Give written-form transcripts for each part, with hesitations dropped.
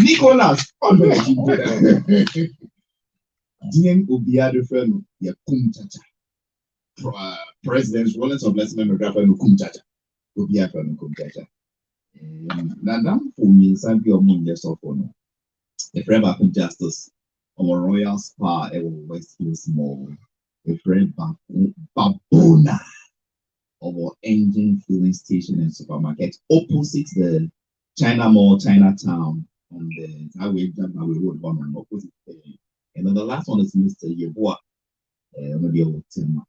Nicholas. DM Obiado friend, ya Kumchacha. President Rollins of Lesson Memographer no Kumchacha. Obiado no Kumchacha. Nadam for me, Sandy or Moon, yes, or no. The friend of Justice or Royal Spa, Westfield Small. The friend Babuna. Our engine filling station and supermarket opposite the China Mall, Chinatown, on the highway road one and opposite. And then the last one is Mr. Yeboah, maybe a Tim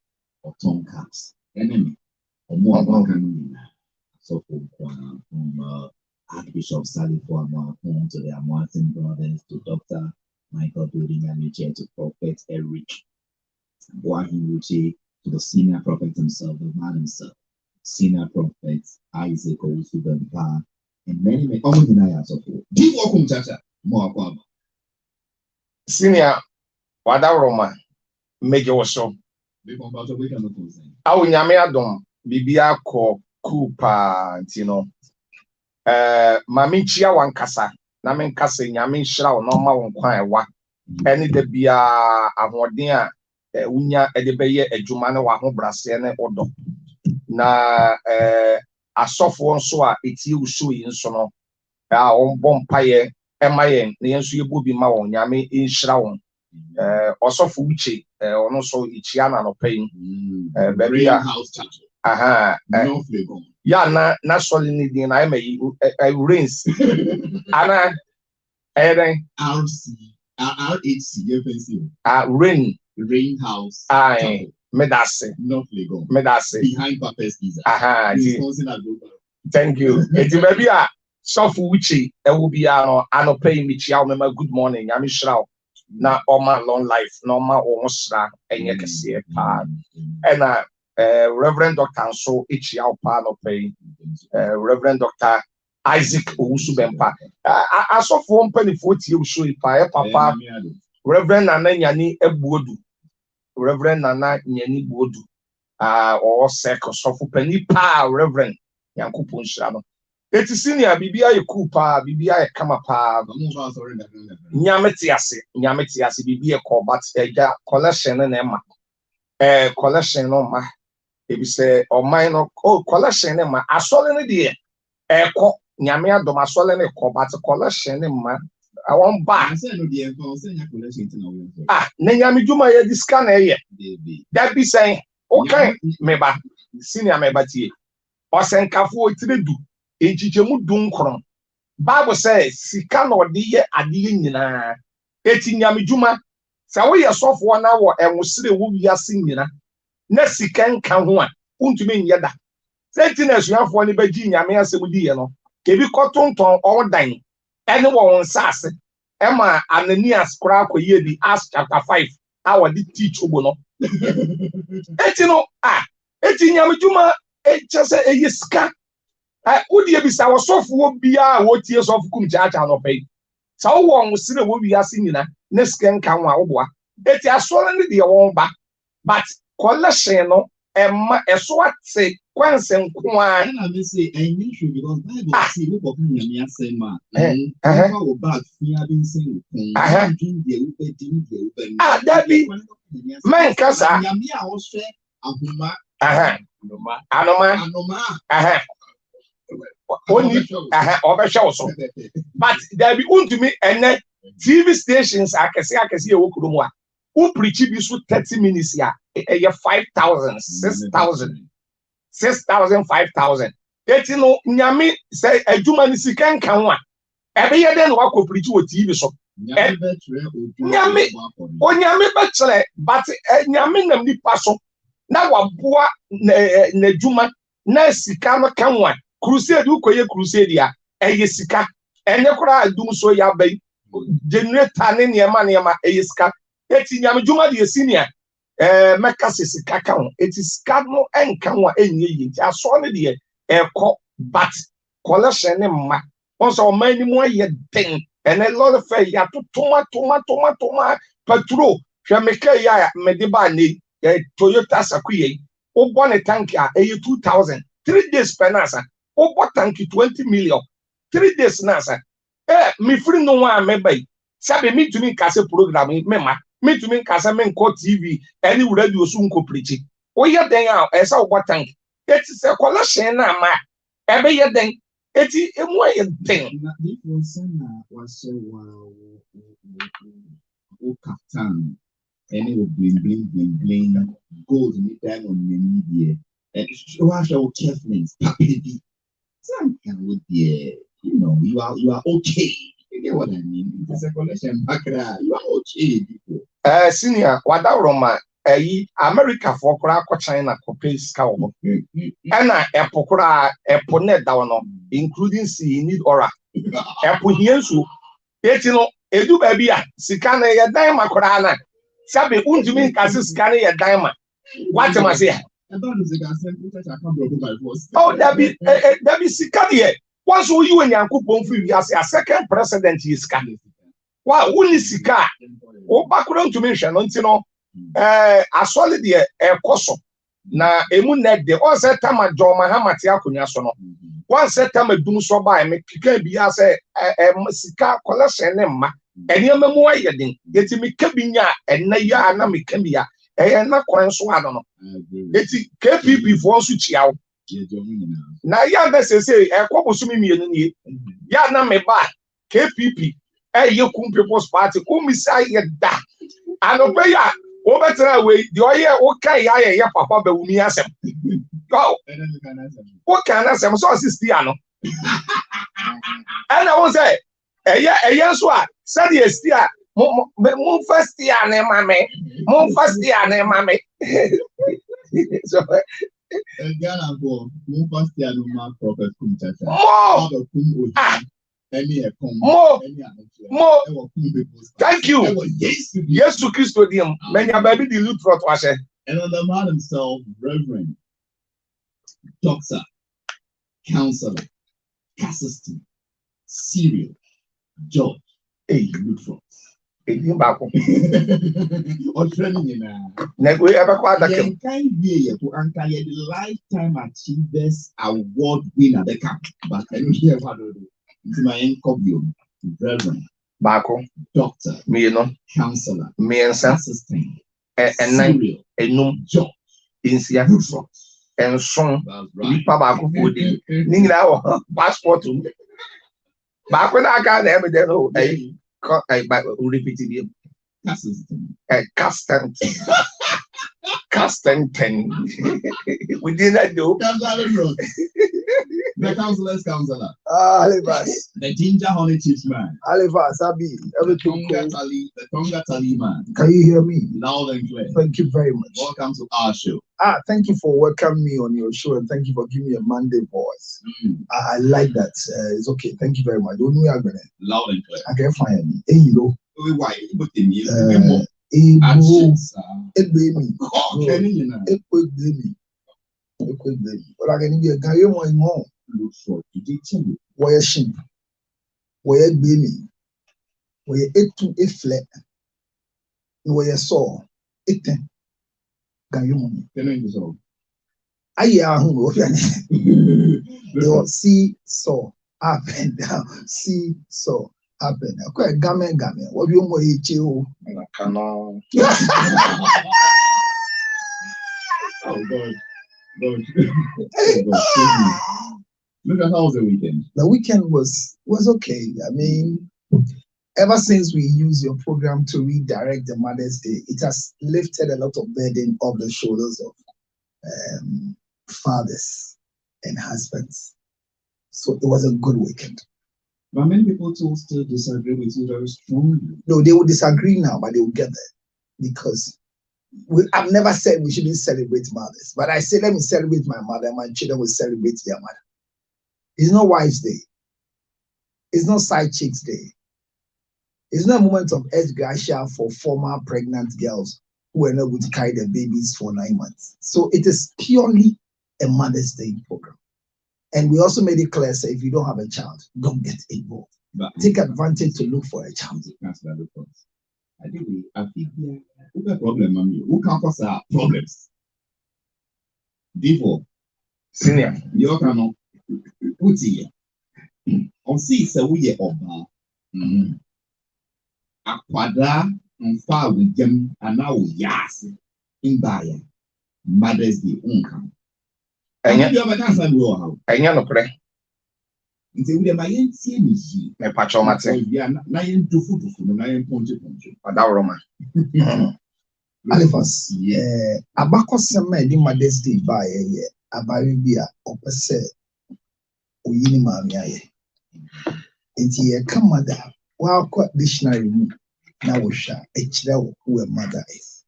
or Tom Caps, enemy or more so from Archbishop Sally Former home to their Martin brothers to Dr. Michael Building and to Prophet Eric Boahiruchi, to the senior prophet himself, the man himself, senior prophet Isaac Owusu-Bempah, and many others of all. Do you welcome Chacha? More senior Wadaroma, make your show. Awu nyame adom bibia ko kupa ntino mami chia wankasa na menkasa nyame nhira wo no ma wo nkwan ewa eni da bia ahoden a unya edebeye adwuma ne wa ho brase ne odo na asofo nso a etie usu yi nso no a onbom paye emaye ne yenso yebo bi ma wo nyame nhira wo osofo uche ono so ichia na no pain baby aha ya na soli ni din na emayi rains ana eden RHC rain house medase North Legon medase behind Papa's Pizza. Thank you. Eti baby a sofu uchi e will be ano pay me chia mema good morning yami shraw na oma long life na oma omosra enye kese pa ena Reverend Dr. Anso ichia pa no pay Reverend Dr. Isaac Owusu-Bempah asofo mpanifo tie usu pa papa Reverend Nana Nyani Ebuodu Reverend Nana Nyani Buodu or sek sofu pani pa Reverend Yankupo Nhyira no eti senior bibia ye kupa bibia ye kama pa nyameti ase bibia ko but eja collection na ema collection no ma ebi se o minor collection na ma asole ne de ko nyame adom asole ne ko but collection ne ma I want back. Na nyame dwuma ye diska na ye that be saying okay me ba senior me ba tie osenkafo otiredu enchichemu dunkron Bible says sika na odi ye ade nyina eti nyame dwuma sa wo ye sofo na wo enwosire wo wiase nyina na sika nka ho a untumi nye da senti na suafo ne baji nyame asem di ye no kebi kotonton odan ene wo nsase ema Ananias kra akoye di Acts chapter 5 our di teach obo no eti no eti nyame dwuma echese eyiska udi ebisa wo sofo bia wo tie sofo kum chacha no pay sa wo nwosire wo wiase nyina na sika nka ho a oboa eti asoro ne de wo ba but collection no emma eso ate kwanse nko a na me say I need you because Bible say we go kan yami asema na wo bag fia bin say din de dabi man kasa yami a wo hwe ahoma anoma oni obesha so but there be untumi ene TV stations akese ye wokurum a who preach bi so 30 minutes ya 5,000 6,000 5,000 eti no nyame say adwuma ni sika nka ho a ebe ye den wa ko preach wo TV so nyame onyame betre but nyame nam nipa so na waboa na adwuma na sika no ka ho a crusade ukoye crusade ya eye sika enye kura adum so ya bai generator ne niema eye sika eti nyame dwuma de senior meka sika ka ho eti sika no enka ho a enye yi ti aso ne de eko but collection ne ma onso mani mu aye den ene lot of ya to toma petrol hwe meka ya me de ba ne Toyota Sakuye o bone tank a 2,000 3 days penasa o bought tank 20 million 3 days nasa Me free no one me by. Sabe me to me kase program me to me kase me nko TV any radio so nko preach. O ye den a esa wo tank. It is a collection na ma. Ebe ye den. Eti emu ye den. Na if was na was o captain any will bling gold in the time on the media. And show carefully. Some can with the you are okay. You get what I mean? It's a collection background. You are okay. Senior, what that Roma, America for China copies cow. And Epokura, Eponet down, including sea need ora. Epohiensu, Etino, Edu Babia, Sikana, ya Dima Korana. Sabe, Unjimin Cassis Scana, ya Dima. What am I saying? Oh, that be Sikania. Once you and Yankupon free as a second president is coming. Why only Sika? Oh, background to mention, a solid year, a coso. Na emunet de one set time at John Mahamatia Kunyasono. One set time at Doom so by me, can be as a Sika collection, and your memoir, yet me cabinia and Naya and Namikambia. And not coin so I don't know. It's KPP for switch out. Now, yeah, that's say, a couple sumi, ya na me ba KPP, you come people's party, come beside that. And obey ya, over away, the oil, okay, ya papa, but we ask him. Go, what can I say? I'm so assistiano. And I was say, a yes, what said yes, dear. Moon first year, mammy. Moon first year, mammy. So, Ghana go, move first year, no more prophet Kumchacha. More. Thank you. Yes, to Christodium. Many a baby the loot for was it. And on the man himself, Reverend, Doctor, Counselor, Assistant, Serial, George, loot for. Back or training in never quite the kind to anchor the Lifetime Achievers Award winner. The camp, but I don't hear what to do. It's my income, Reverend, Bako, Doctor, me no Counselor, me and Assistant, and Serial, no George in Seattle and song. Papa would need our passport to me. Back when I got evidence. I repeat it. Castanton. We did not do. The counselor's counselor. Alivas. The ginger honey chips man. Alivas, Abi. Everything. The Tonga Tali man. Can you hear me? Loud and clear. Thank you very much. Welcome to our show. Thank you for welcoming me on your show and thank you for giving me a Monday voice. I like that. It's okay. Thank you very much. Don't we agree? Loud and clear. I can find me. Hey, you know. Why? But the but I can be a guy more. Look for to Why a sheep? Why a baby? Why a to a flat? Why a saw? It Gayumon. I who see saw up and down, see saw up and down. Quite gammon. What you more each you? Oh, God. Look at how was the weekend? The weekend was okay. I mean, ever since we use your program to redirect the Mother's Day, it has lifted a lot of burden off the shoulders of fathers and husbands. So it was a good weekend. But many people still disagree with you very strongly. No, they will disagree now, but they will get there. Because I've never said we shouldn't celebrate mothers. But I say, let me celebrate my mother, and my children will celebrate their mother. It's not Wives' Day. It's not Side Chicks' Day. It's not a moment of age gratia for former pregnant girls who were not able to carry their babies for 9 months. So it is purely a Mother's Day program. And we also made it clear, say, if you don't have a child, don't get involved. But take advantage to look for a child. I think we have a problem, who can cause our problems? Therefore, senior, you cannot put here. On see, so we are Aquada and far with them and now yes in Baya Mother's Day uncome. And you have a chance and go out. I know correct. Nti we ma yen tie ni yi Me pacho mate na yen do food na yen ponche adawroma Alifas abakosem na di Mother's Day ba ye abare bi a opese oyini maami aye nti ye ka mother wa kwa dictionary mu na wo hwa ekire wo who a mother is.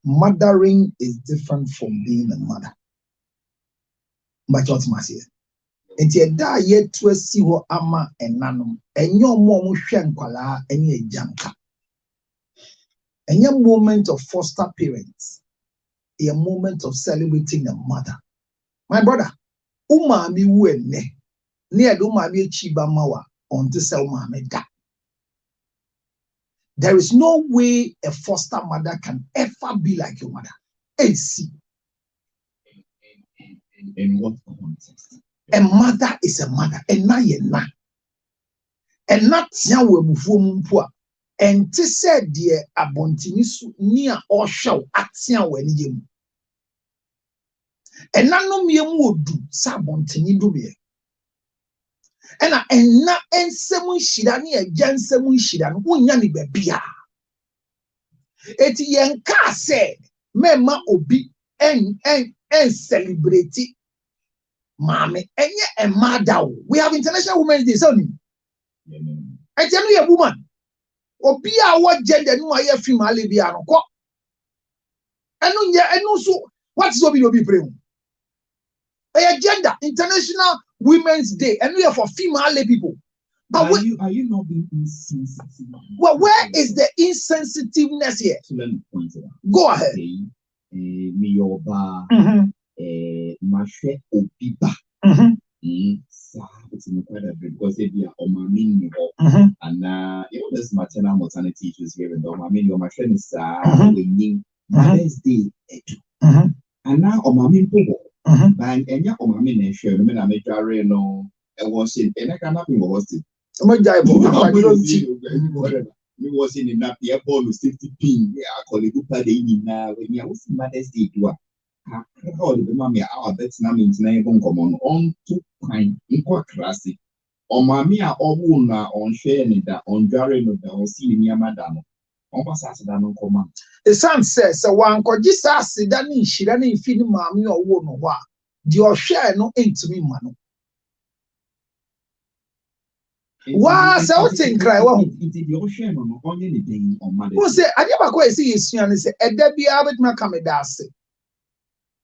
Mothering is different from being a mother. But what must you? Enti eda ye to asi ho ama enanom enye omo hwe nkwala enye ejanka enye moment of foster parents, a moment of celebrating a mother. My brother umami wu enne ne ede umami echiba mawa onto se umami da. There is no way a foster mother can ever be like your mother. AC. In what context? A mother is a mother. And na ye na. And not tia we bufu mumpo. And te said dear abontini su near or show at tia we ni yemu. And na no me would do sabontini do me. And na ensemu shida ni e jansemu shida no wonya ni bebia. Eti yenka se mema obi en celebrate Mommy, and yet a mother. We have International Women's Day, so I tell you, a woman, or be our gender, no, I have female Libiano. And also, what's so be praying? A gender, International Women's Day, and we are for female people. But are you not being insensitive? Well, where is the insensitiveness here? So let me point it out. Go ahead. Mashe obiba. It's incredible because if you are omami and there's maternal mortality issues here in the omami, your machine is winning Mother's Day, and now omami pogo. Bang and ya omami nation. I mean, I make a no. I was in, and I cannot be was it. We was in that airport with 50 pin. Yeah, I call it now when you was Mother's Day. How the mammy our Vietnam is name on to kind in quite classic. On mammy or wuna on sharing that on jarring of the on seeing your madam. On Passasdan command. The son says, so one could just ask Danny, she didn't feed mammy or woman. What? Your share no ain't to me, man. Why so think cry? Your share on anything on Mother. Who say, I never quite see his son and say, a Debbie Abbott Macamedase.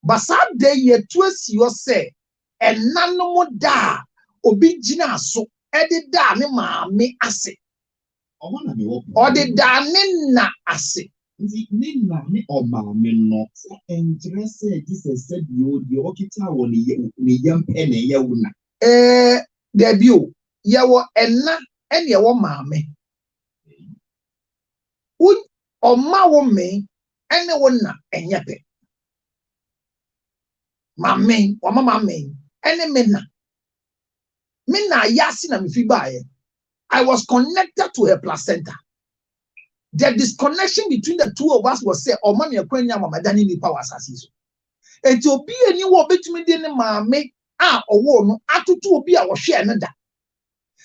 But some day ye twist your say, and none no more da, obi jina so, edit da ni ma me ase. Or the da nina ase. Nina ni o ma me no. And dress this said you, the okita will ni yam penny yauna. Debut, yawa enna, and yawa mame. Would or ma woman, and the one and yape. Mame, or mama main, and mena. Mena yasina mifibaye. I was connected to her placenta. The disconnection between the two of us was said, or mommy akwenya mama dani ni power sasiso. And to be any war between the mame, or one, to be our share nada.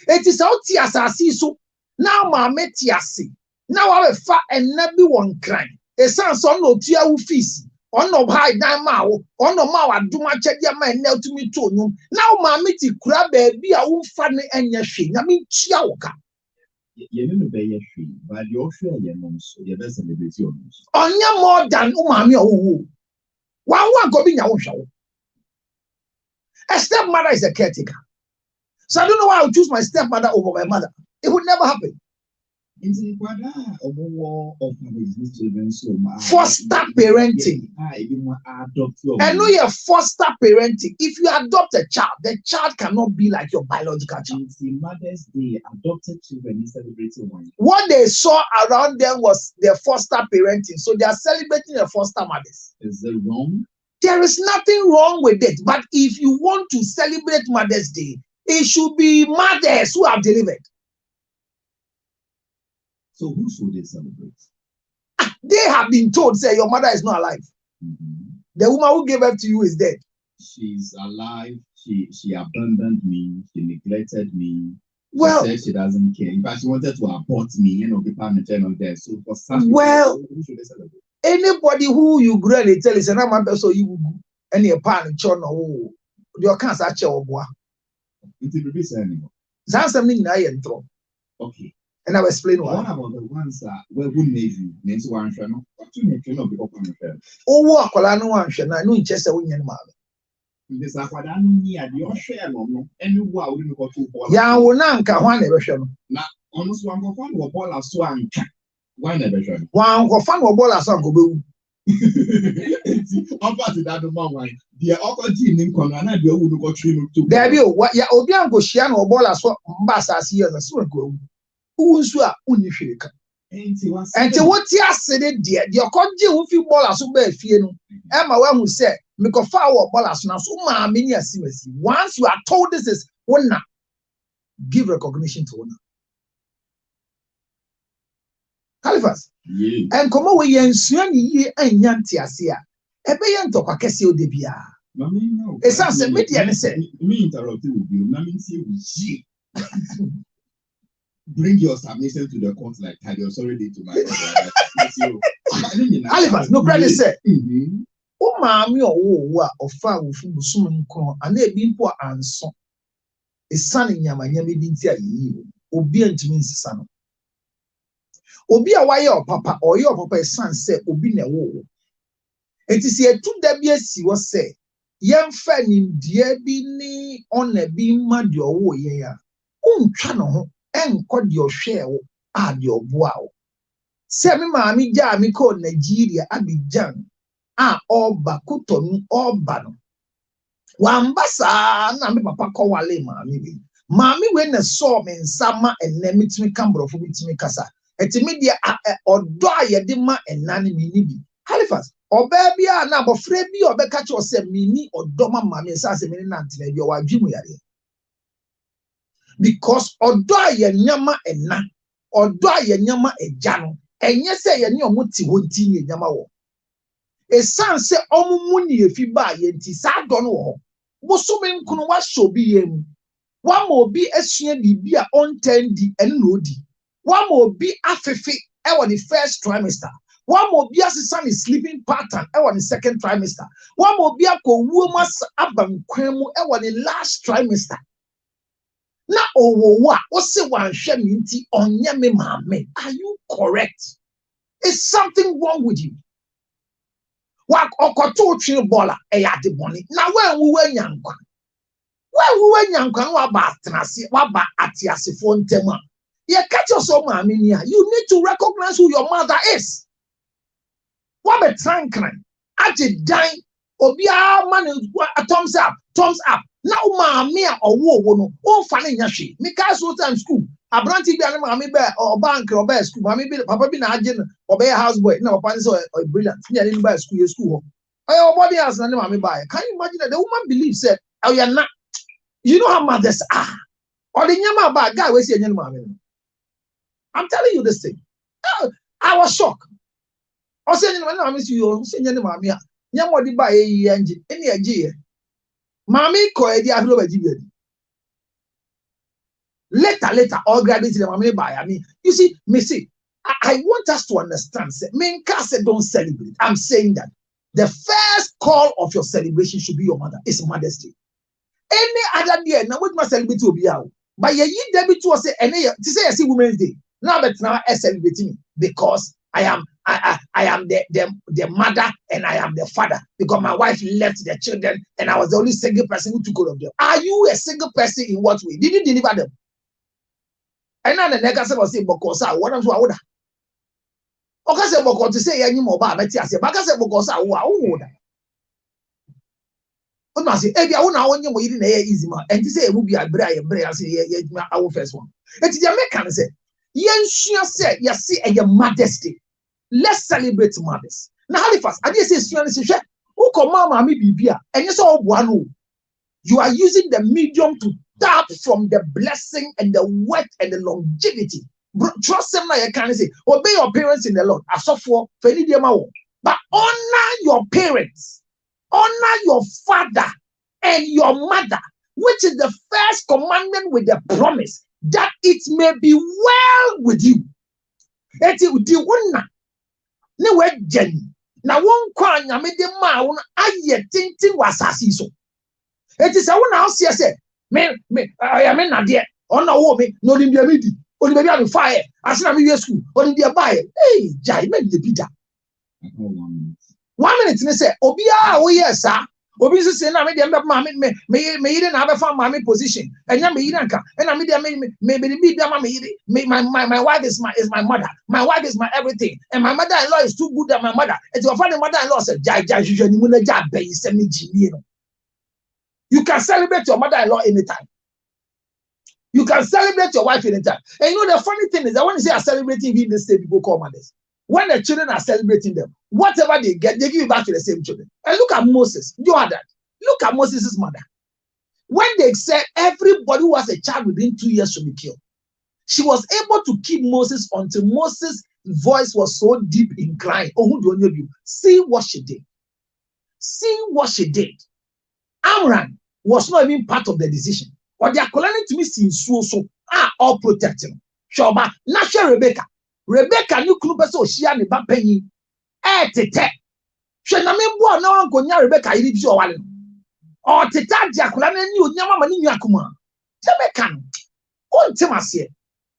It is out tia sasiso. Now mame tiasi. Now I have fat and never one crying. A son no tia ufisi. Ono high down mao, ono mawa do my check your man nail to me too. Now, mammy, crab baby, I won't find any shame. I mean, chiaoka. You never be a tree, but your share your nose, your best celebrity on Onya more than umami or one go in your own show. A stepmother is a caretaker. So I don't know why I would choose my stepmother over my mother. It would never happen. Foster parenting. And no, you're foster parenting. If you adopt a child, the child cannot be like your biological child. Mother's Day, adopted children is celebrating one. What they saw around them was their foster parenting. So they are celebrating their foster mothers. Is it wrong? There is nothing wrong with it. But if you want to celebrate Mother's Day, it should be mothers who have delivered. So who should they celebrate? They have been told, say, your mother is not alive. The woman who gave birth to you is dead. She's alive. She abandoned me. She neglected me. Well, she said she doesn't care. In fact, she wanted to abort me, be permanent on there. So for such who should they celebrate? Anybody who you grow and tell is an amateur, so you any a pan chon or your cancer or bois. It will be saying That's something I intro. Okay. And I'll explain why. What about the ones that were good navy, names one channel? What you make no be open fair? Oh, walk while I know one shall I know in Chester when you're mother. This is what I know your share no, and you are wouldn't go to ball. Ya will not count one version. Now, almost one go fun or ball of swan. Why never show? One go fun or ball of song go. I'm part of that one. The other team in Conana, the old go train to. There you what ya Obian go shian or ball as well, Bassas years as soon go. Who's you are unifrica? And to what ya said, dear, your country will feel ball as well. Emma, one who said, make a foul ball as now, so many as once you are told this is one, give recognition to one. Halifax. And come away and swing ye and yantiasia. A bayan to Quackasio de Bia. It's a media and said, me interrupted with you. Mammy, see, bring your submission to the court like I was already to my Halifax, no brother said, oh, mammy, or far with Suman corn, and they been poor and so. A son in Yamanyami didn't tell you, obedient means son. Obi a why your papa or your papa's son say obi na wo. It is here to WC was say, young fanning dear be ni on a beam mad your wo ye. Channel and cod your share add your wow. Semi mammy jammy called Nigeria Abidjan. All bakuton all bano. One bassa, and papa call wale mammy. Mammy when a saw me in summer and then meet me camber for meet me casa. Eti media or die a dima and nanny mini. Halifax or baby are now but Freddy or Becca or say mini or doma mammy says a minute until you are Jimmy. Because or die a nyama and na or die a nyama a jano and yes say a new muti won't teen yama. A son say omuni if you buy yenti sad don't know. Musumin kuno was so be him. One more be a senior be a on 10 and lodi. One more be afefe on the first trimester. One more be as the son is sleeping pattern on the second trimester. One more be a woman's abam cremo on the last trimester. Now, what's the one sheminti on yame mame? Are you correct? Is something wrong with you? What okoto chin bola at the money. Now, when we were young, waba atiasi phone tema. You catch yourself, mammy. You need to recognize who your mother is. What a trankran. At a dime, or be our man, a thumbs up, thumbs up. Now, mammy, or woe, oh, funny yashi. Because what time school, a brandy be a mammy bear or bank or bear school, mammy, papa be an or bear houseboy, no, pants or brilliant, near by school. Oh, body has none mammy buy. Can you imagine that the woman believes that, oh, you're not, you know how mothers are. Or the yama bag guy was saying, mammy. I'm telling you this thing. I was shocked. I was saying, I miss you, saying, Mammy, Yamodi by a engine, any idea. Mammy, coy, the Agro. Later, all graduates in the Mammy by. I mean, you see, Missy, I want us to understand. Main cast don't celebrate. I'm saying that the first call of your celebration should be your mother. It's Mother's Day. Any other day, now what must celebrate will be out. But ye debit to say, and to say, I see Women's Day. Now that now I celebrate me because I am the mother and I am the father because my wife left the children and I was the only single person who took care of them. Are you a single person in what way? Did you deliver them? And now the next was saying because I want to order. Okay, say because to say any more about it, I say because I order. But I say, I want you waiting there easy man. And to say it will be a brain, I say, yeah, our first one. It's the American say. Yenshia said, you see, a Mother's Day. Let's celebrate mothers. Now, Halifax, I just say, who come mama me bibia, and you saw one. You are using the medium to tap from the blessing and the work and the longevity Trust them now. You can say, obey your parents in the Lord. But honor your parents, honor your father and your mother, which is the first commandment with the promise that it may be well with you. Na won kwa nyame de ma won aye tintin wasasi so. It is a one house say me I am na de ona wo me no nim bia medi oni bia be fire asena me school oni bia buy hey jai me de pita 1 minute ne say obi a wo yes sir obi say na me de ma me yire na be fa ma me position enya me yire nka na me de me be bia ma me yire my wife is my mother, my wife is my everything, and my mother-in-law is too good than my mother. And your father mother-in-law said jai ni mu na ja be se me jini no. You can celebrate your mother-in-law anytime. You can celebrate your wife anytime. And you know the funny thing is that when you say are celebrating in the state, people call mothers. When the children are celebrating them, whatever they get, they give it back to the same children. And look at Moses. You are that. Look at Moses' mother. When they said everybody who has a child within 2 years should be killed, she was able to keep Moses until Moses' voice was so deep in crying. See what she did. See what she did. Amram was not even part of the decision. Or they are calling to me since so all protecting. Shoba, Nasha Rebecca. Rebecca knew Klubeso, she and the Bapenny. Tete. She na me bo na wan konya Rebecca yiri bi o wale. O teta diakola na ni onyama mani nyakuma. Rebecca no. On temase.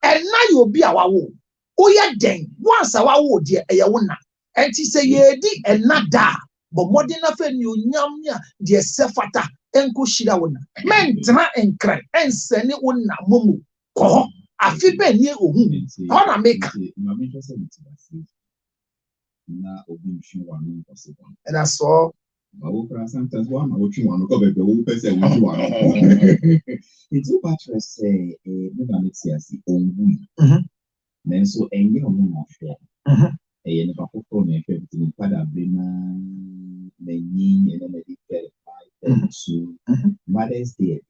And now you be our wo. Oya den, once our wo de eye wo na. Enti say ye di enada. But more than a friend, you nyamia, dear Sefata, Enko Shida wona. Men tena and cry, and send it one mumu. Ko, I feel ben near Ohu. How make and I saw. Sometimes one or two one cover the whole person. It's about to say, then so any of them are fair. And father bring Mother's Day.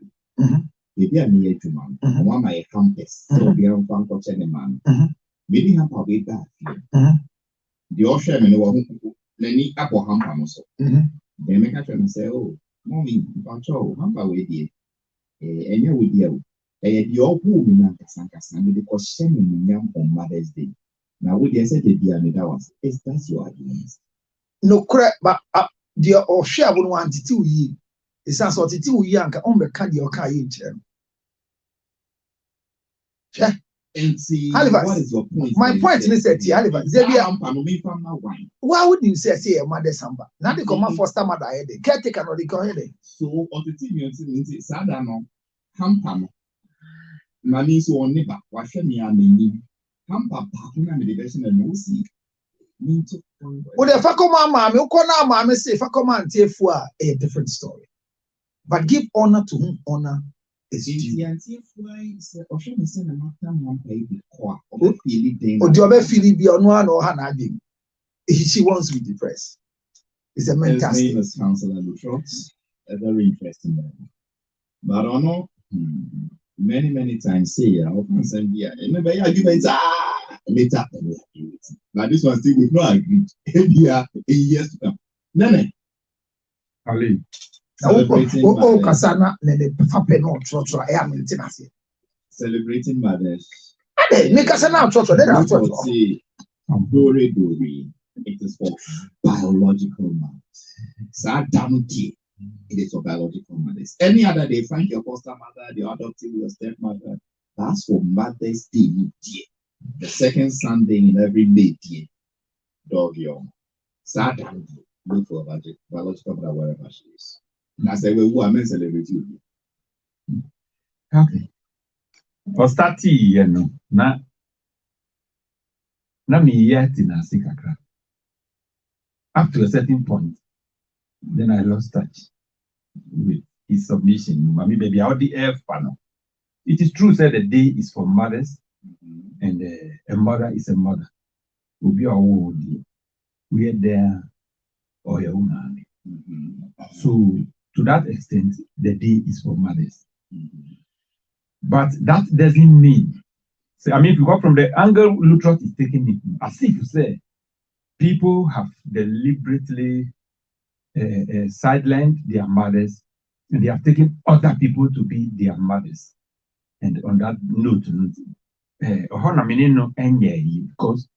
Maybe I'm here to man. One my campus. So we are on Franco man. Maybe have a way back. The ocean and the Lenny Apple Hampa also. They make a and say, oh, mommy, Pancho, Hampa with you. And you with you. Your woman Sankasan because sending young on Mother's Day. Now, would you say the dear was is that's your argument? No crap, but dear or share 1 1 2 years. It's a sort of 2 years on the candy or car in and see, Halifax, what is your point? My point is that Halifax, why would you say a mother samba? Now they come out for stammer diet, caretaker or the correct. So, on the team, you see, Sadano, Hampano, Mammy, so on neighbor, wash me and me. Hampa, the version and no see. Well, the Fakoma mammy, Ukona mammy say Fakoma and Tiefua a different story. But give honor to whom honor is due. Ojobe Philip or one or Hanadim. She wants to be depressed. It's a mental. His name is Counselor Lutrot. A very interesting man. But honor, many times say, I often say, yeah, and maybe arguments later. Now this one still would not agree. Yeah, in years to come. Nene. Ali. Oh, Kasana, I am in Tennessee. Celebrating mothers. Make us an outro. Dore. It is for biological mothers. So damn it is for biological mothers. Any other day, find your foster mother, your adoptive, your stepmother. That's for Mother's Day. The second Sunday in every May. Dog young. So damn it. Look for biological mother wherever she is. I say, well, who am I celebrating? Okay. For starting, you know, na me yet in a sikakra. Up to a certain point, then I lost touch with his submission. Mommy, baby, how the F panel. It is true, said the day is for mothers, and a mother is a mother. We'll be our own. We are there, or your own army. So, to that extent, the day is for mothers. But that doesn't mean, So, I mean, if you go from the angle Luttrell is taking it, as if you say, people have deliberately sidelined their mothers, and they have taken other people to be their mothers. And on that note, because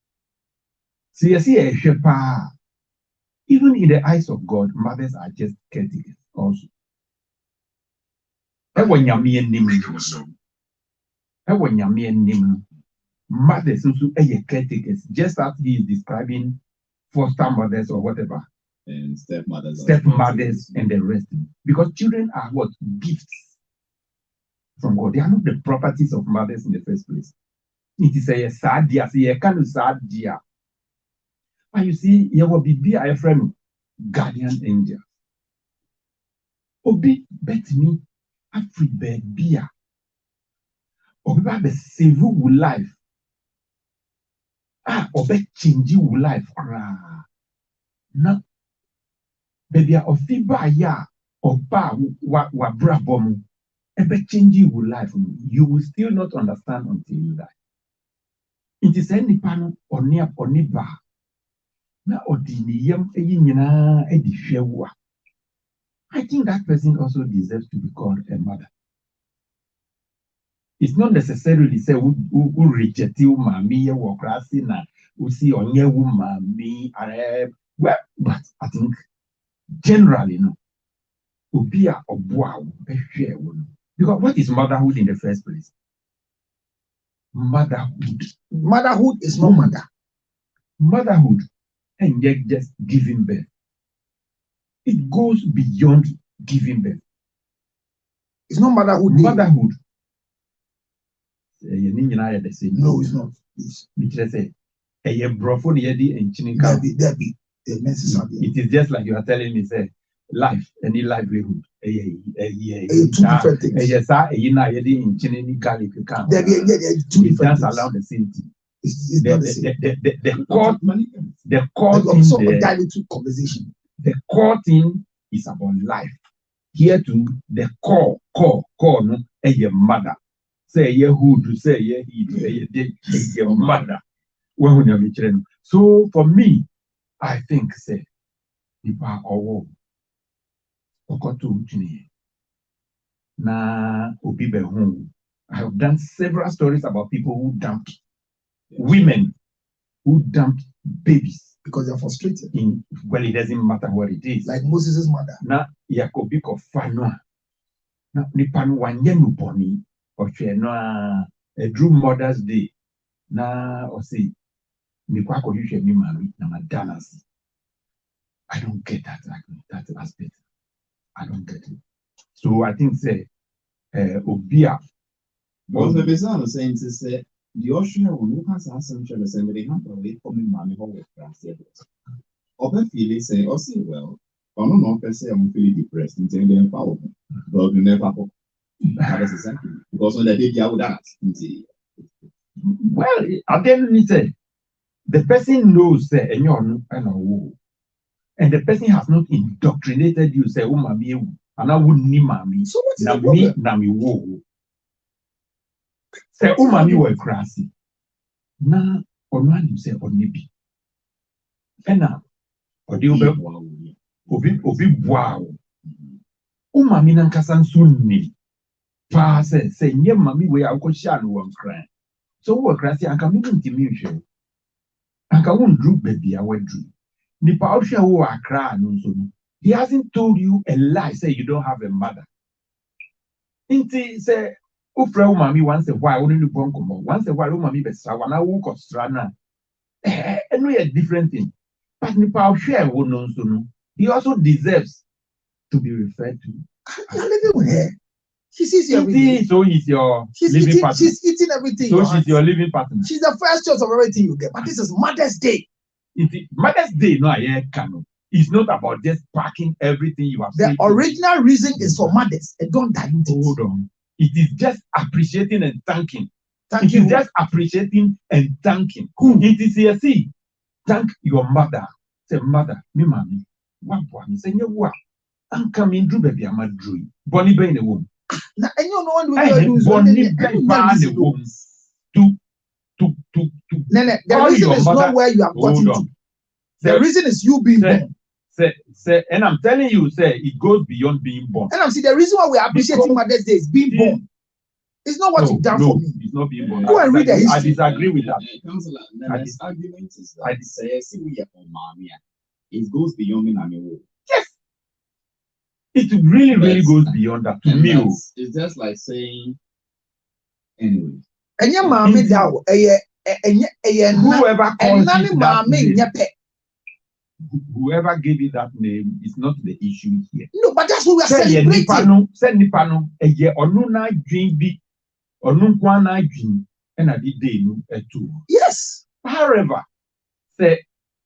even in the eyes of God, mothers are just caretakers also. Mothers also caretakers, just as he is describing foster mothers or whatever. And stepmothers And the rest. Because children are what? Gifts from God. They are not the properties of mothers in the first place. It is a sad dear, a kind of sad dear. And you see, you will be a friend, guardian angel. Obi bet me, Afri baby. Obi be save you life. Obi change you life. Na baby ofiba ya oba wa brabom. Ebe change you life. You will still not understand until you die. It is any panel or near or niba. Na odiniyam eyinyina edihwewa. I think that person also deserves to be called a mother. It's not necessarily say who reject you, mommy, or crassy na who see on your mommy, well, but I think generally no. Ubia or wow, because what is motherhood in the first place? Motherhood. Motherhood is not mother. Motherhood and yet just giving birth. It goes beyond giving birth. It's not motherhood. Motherhood. No, it's not. It is just like you are telling me, say, life, any livelihood. Two different things. There are two different things. Around the same thing. It's not the same. The core conversation. The core thing is about life. Here too, the core, no, your mother. Say your hood, say your mother. So for me, I think say people are all na obibe home. I have done several stories about people who dumped women who dumped babies because they're frustrated. Well, it doesn't matter what it is. Like Moses' mother. Na Yakobiko Fanwa. Na Nipan Wanyenu Boni. Or a Drew Mother's Day. Na or say Nikwako Yushe Mimami Namadanasi. I don't get that aspect. I don't get it. So I think say Obia. Because the bizarre saying to say the ocean will has essential assembly hamper away from money over grass. Open feeling say, oh, say, well, I don't know if I say I'm feeling depressed and saying they're powerful, but you never pop. That's exactly because when they did, I would ask. Well, again, me say the person knows say and you're and the person has not indoctrinated you say, oh, mommy, and I wouldn't need mommy. So what's the problem? Nami wo. Say, oh, mommy, were crassy. Na on you say, on maybe. And now, or the obi wow. Oh, mommy, Nankasan soon. Pa say, yeah, mommy, we are going to one cry. So, we're crassy, and come into mutual. And I won't droop, baby, I went through. Nipa who are crying, he hasn't told you a lie, say you don't have a mother. Inti say, Ufra mami once a while, only once a while, mami besra, wana walk of strana. And we a different thing. But Nipa who knows he also deserves to be referred to. You're living with her. She sees you everything. So he's your living partner. She's eating everything. So she's your living partner. She's the first choice of everything you get. But this is Mother's Day. Mother's Day, no, it's not about just packing everything you have. The original reason is for mothers. And don't dilute it. Hold on. It is just appreciating and thanking. Thank you. It is just appreciating and thanking. Who? It is here, see, thank your mother. Say, mother, me mommy. One boy, say, you what? I'm coming through, baby, I'm a dream. Bonnie Bay in the womb. Now, and you know what Bonnie Bay in the womb. To The call reason your is mother. not where you have gotten Hold to. on. The reason is you being born. Say, and I'm telling you, it goes beyond being born. And I'm saying the reason why we are appreciating Mother's Day is being born. It's not what you've done for me. It's not being born. Go and read the history. I disagree with that. Councillor, the argument is that we are on Mamia. It goes beyond me. Yes. It really goes beyond that to me. It's just like saying, anyway. And your mommy now, whoever calls it that name, whoever gave it that name is not the issue here. No, but that's what we are celebrating. Say nipano, onuna dream bi, onunkwana dream, and I did day no etu. Yes. However, say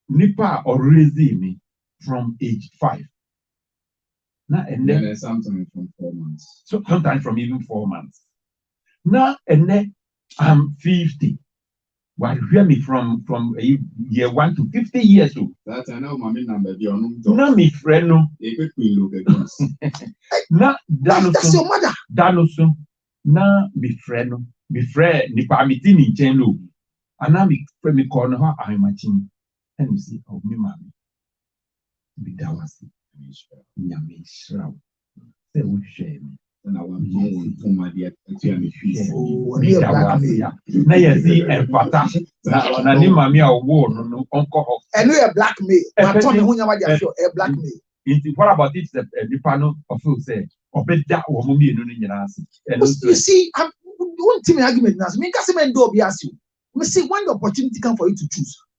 nipa or raising me from age 5. Now and then sometimes from 4 months. So sometimes from even 4 months. Now and then I'm 50. Well, hear me from year 1 to 50 years old. That's I know my number. No, my friend, no. Na that's your mother. Danoso. Na my friend, no. My friend, ni permitting in chelo. And now me friend me call her I'm matching. And you see, oh me mommy. Be that was Nyame shraw. Say we share me. And I want more for my dear. Oh, you're blackmail. Na yesi enfata. Na ni mami a wo no uncle. And you're blackmail. But tell me who you are a blackmail. What about it? The panel of who say, "Obeda or mummy no nyinasi." You see, I won't tell me argument now. Me can say me do be ask you. Me say when the opportunity come for you to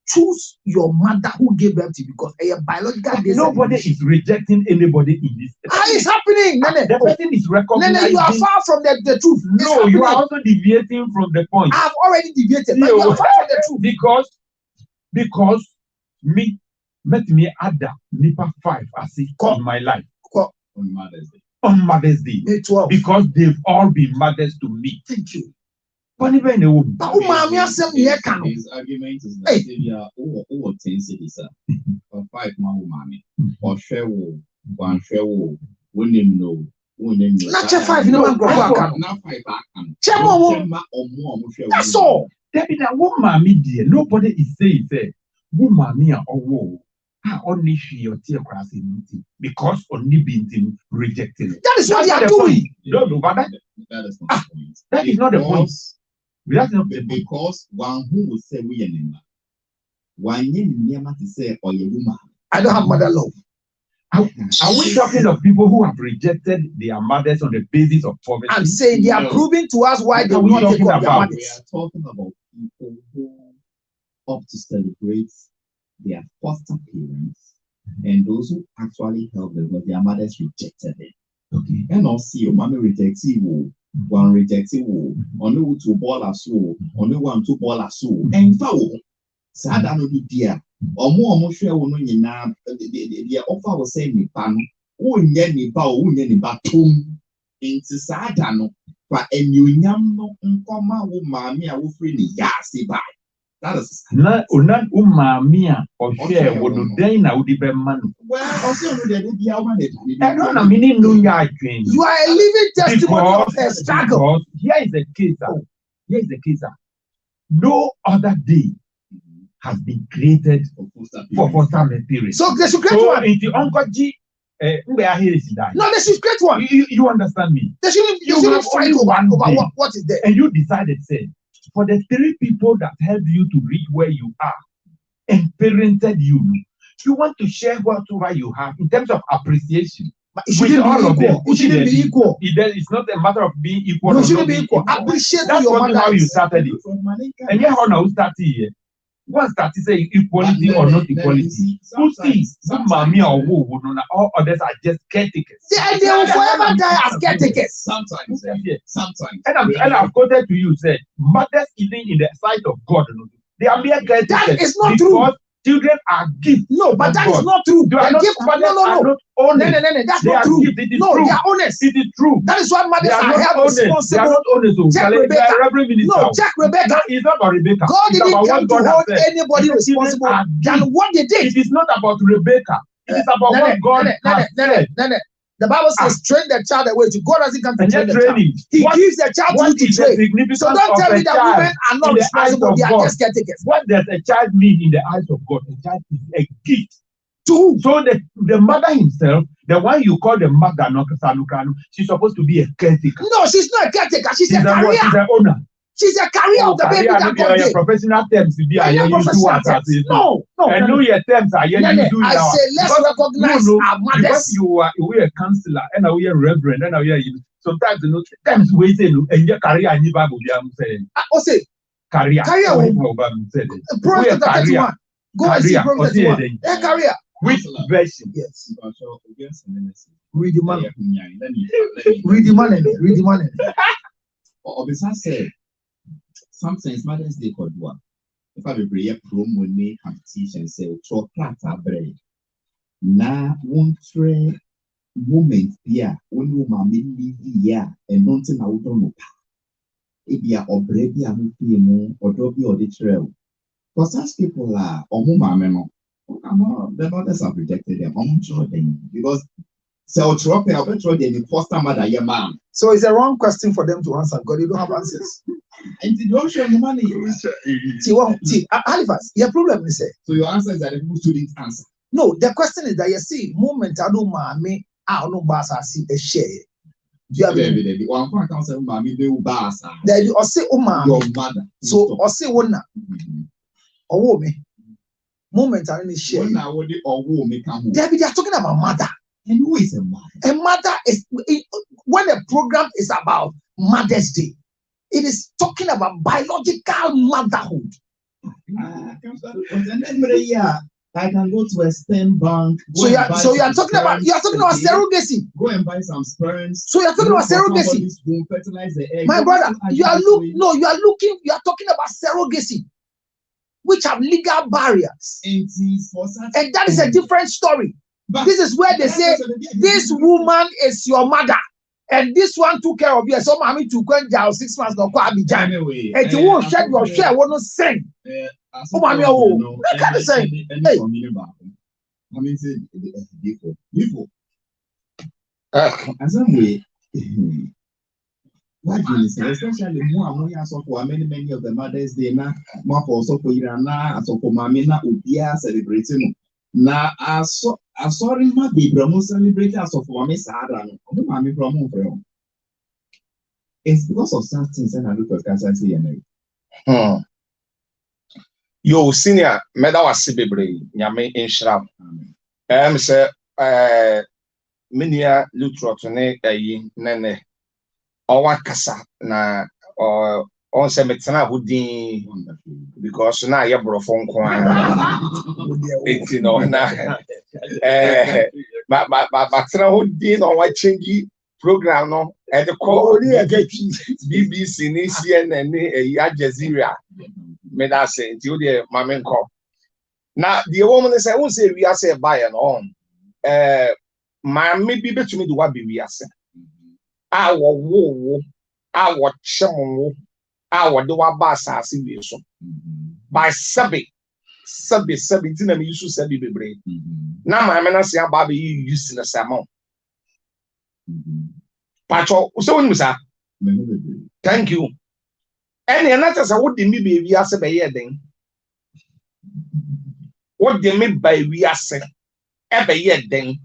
choose your mother who gave birth to you because a biological. Nobody is rejecting anybody in this. How is happening? The person is recognizing. Nene, you are far from the truth. No, you are also deviating from the point. I have already deviated. But you are far from the truth because me. Met me add Nipa 5 as in my life on Mother's Day. On Mother's Day. Because they've all been mothers to me. Thank you. But even a woman. His argument is that they are over 10 cities, or 5 mommy, or share wool, one share wool, wouldn't know. Not 5, you know, not 5 that's all. There is a woman, dear. Nobody is saying, woman, or only she your tear crossing because only being rejected. That is what they are doing. No, but that is not the point. That is not the point. That's not because one who will say we are name. One name to say or your woman. I don't have mother love. Are we talking of people who have rejected their mothers on the basis of poverty? I'm saying they are proving to us why they will not take up their mothers. We are talking about people who opt to celebrate their foster parents and those who actually help them but their mothers rejected them. Okay. And also your mommy rejects you, one rejects you, only 2 ball as so, only 1 2 ball as so, and foul. Sad no dear. Or more share one in the offer was saying me pan, oh, yenny bow, yenny batum into Sadano, but a new yam no uncoma wo mammy, I will free me, yasi by. That is not umamia or share what no day now would be man. Well, also, there will be our money. I don't know, meaning no yard train. You are a living testimony of a struggle. Here is the case. Here is the case. No other day has been created for foster period. So they should create one. In the Uncle G, no, they should create one. You understand me? They shouldn't fight over what is there. And you decided, say, for the 3 people that helped you to reach where you are and parented you, you want to share whatever you have in terms of appreciation. But it shouldn't be equal. It shouldn't be equal. It's not a matter of being equal. No, it shouldn't be equal. Appreciate that's your mother. How you started it. And yeah, how now started here. One started saying equality or not equality. Who sees mommy or who all others are just caretakers. They will forever die as caretakers. Sometimes. And I've quoted to you said mothers even in the sight of God, they are mere caretakers. That is not true. Children are gifts. No, but that is not true. No. That's not true. No, they are honest. It is true. That is why mothers are held responsible. Check Rebecca. No, check Rebecca. It's not about Rebecca. God didn't come to hold anybody responsible than what they did. It is not about Rebecca. It is about what God has said. The Bible says, train the child away to God doesn't come to And train yet the child. training. He gives the child to you to train. So don't tell me that women are not responsible, they are just caretakers. What does a child mean in the eyes of God? A child is a gift. So the mother himself, the one you call the mother, she's supposed to be a caretaker. No, she's not a caretaker. She's a career. She's an owner. She's a career of the baby that God gave. Professional terms to be No. And know your terms are I say let's recognize our mothers. Because you are a counselor and we are reverend and we are sometimes you know terms we say and your career and you Bible I'm saying. Say career. Proverbs 31. Go and see Proverbs 31. Career. Which version? Yes. Read the man. Read the man. Obisa said, sometimes Mother's Day could do. If I be a promo ne competition, say, chocolate bread. Na one tray moment, yeah, when you mammy live here and nothing out on the if you are already a movie or dobby or the trail. For such people are or mumma. The mothers have rejected them. I'm sure because so trope I'll bet the foster mother your mom. So it's a wrong question for them to answer because you don't have answers. And you don't show the money. See, Halifax, your problem is so your answer is that the people shouldn't answer. No, the question is that you see, moment I don't mommy, I don't know bass I see a share. Do you have the one can't say mommy they will bass. There you or say your mother. So or say one or me. Moment I only share. Now what the or woman come. They are talking about mother. And who is a mother? A mother is when a program is about Mother's Day, it is talking about biological motherhood. I can go to a sperm bank. So you are talking about surrogacy. Go and buy some sperms. So you are talking about surrogacy. Fertilize the egg. My brother, you are talking about surrogacy, which have legal barriers. And that is a different story. But this is where they say this woman is your mother, and this one took care of you. So mommy to go jail 6 months no kwa Abidjan. And you won't shed your share, won't sing. Oh mommy, I can't say. Hey, I mean, say before. As I'm way. What do you say? Especially more so for many of the Mother's Day now. More for so for Irana, so for Mamina Ubia celebrating. Na sorry, my baby, I'm celebrating as of for me, Sarah. I'm from it's because of some things and I look at Cassandra and Yo, senior, Meda was Sibebre, Yame in Shrab. Say, Minia Lutrotone, Nene, or Cassa, na or on Semetana Houdin, because now you're bro phone coin. It's you know, but Houdin or white chingy program no at the call BBC, CNN, Al Jazeera. Me that say you the mamen call. Now the woman say, "Who say we are say buy and on?" My maybe bet me do what be we are say. Our wo, our chemo, our do what bass as we so. By Sabi, didn't me use Sabi be brave. Now my man say about you using the salmon. Pacho, so when you say, thank you. And another say what the me be we are say by then. What they me by we are say ever yet then.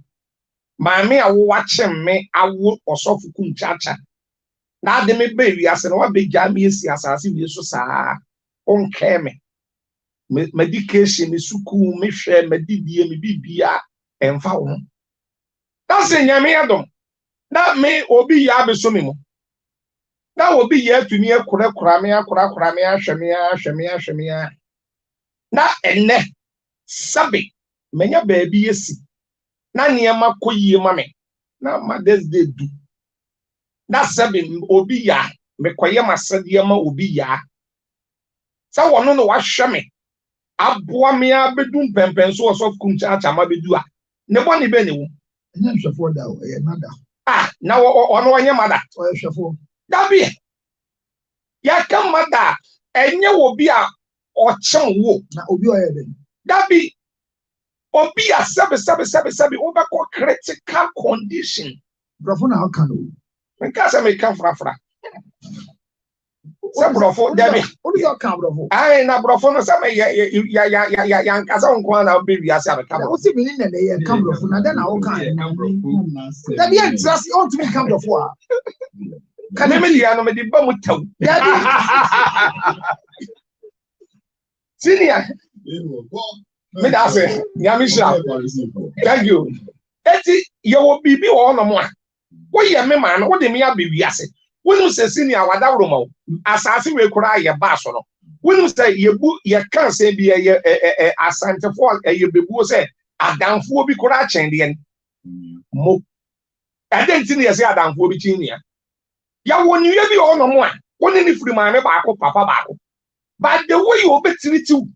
My me I watching me I will also for chacha. Now they me by we are say what big jammy is as we so sa on me. Medication is suku me share me didie me bibia and found. That's in Yamiadom. That may obi ya besumi mo. That will be yet to me a kuramia, shamia. Na ene sabi, menya baby yesi. Na niyama koye mame. Na Mother's Day do. Na sabi obi ya, me koye masadiyama obi ya. Sa wano no wa shame. Abua me abedum pempenso of kuncha chama bedua. Nebo ni bene wo. Now on one your mother. That be ya come mother and you will be a or chum wo. That be or be a sabi over critical condition Brofo na aka no. Nka se me kan frafra. Se brofo Debbie. What is your can brofo? Ai na brofo no se me ya nkasa nko na be wi ase abeka What see meaning na dey can brofo na then na o kan. Debbie interest on to me can brofo a. Can me dia no me di ba mu taw. Senior. Me da say, Nyamisha. Thank you. Eti ye wo bibi wo no mo a. Wo ye me ma no wo de me abewi ase. Wonu se senior wadawro ma wo. Asase we kura ye ba so no. Wonu se ye bu ye kan se bi ye asante for ye bebu se adamfo bi kura chen de mo. Adenti ne ye se adamfo bi chen ne ya. Ya wonu ye bi wo no mo a. Wonu ni firi ma me ba ko papa ba ko. But the way you obetiritiu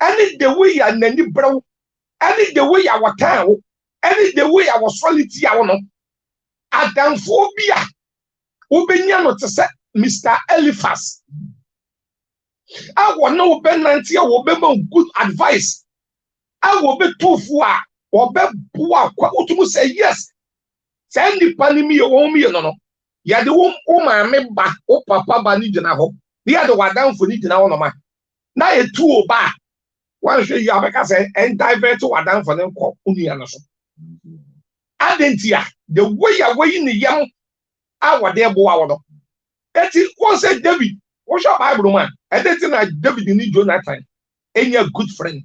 any the way ya nani bro any the way ya watan any the way ya was solidity ya no adamfo bia obenya no te se Mr. Eliphas awo no be nanti awo be good advice awo be tofu a obe boa kwa otumu say yes send the panimi wo mi no ya de wo maame ba o papa ba ni gina ho ya de wadamfo ni gina ho no ma na etu oba one show you abeka say and divert to wadamfo ne nko unia no so adentia the way ya way ni yam awade boa wo no eti won say David wo show Bible man edeti na David ni Jonathan enya good friend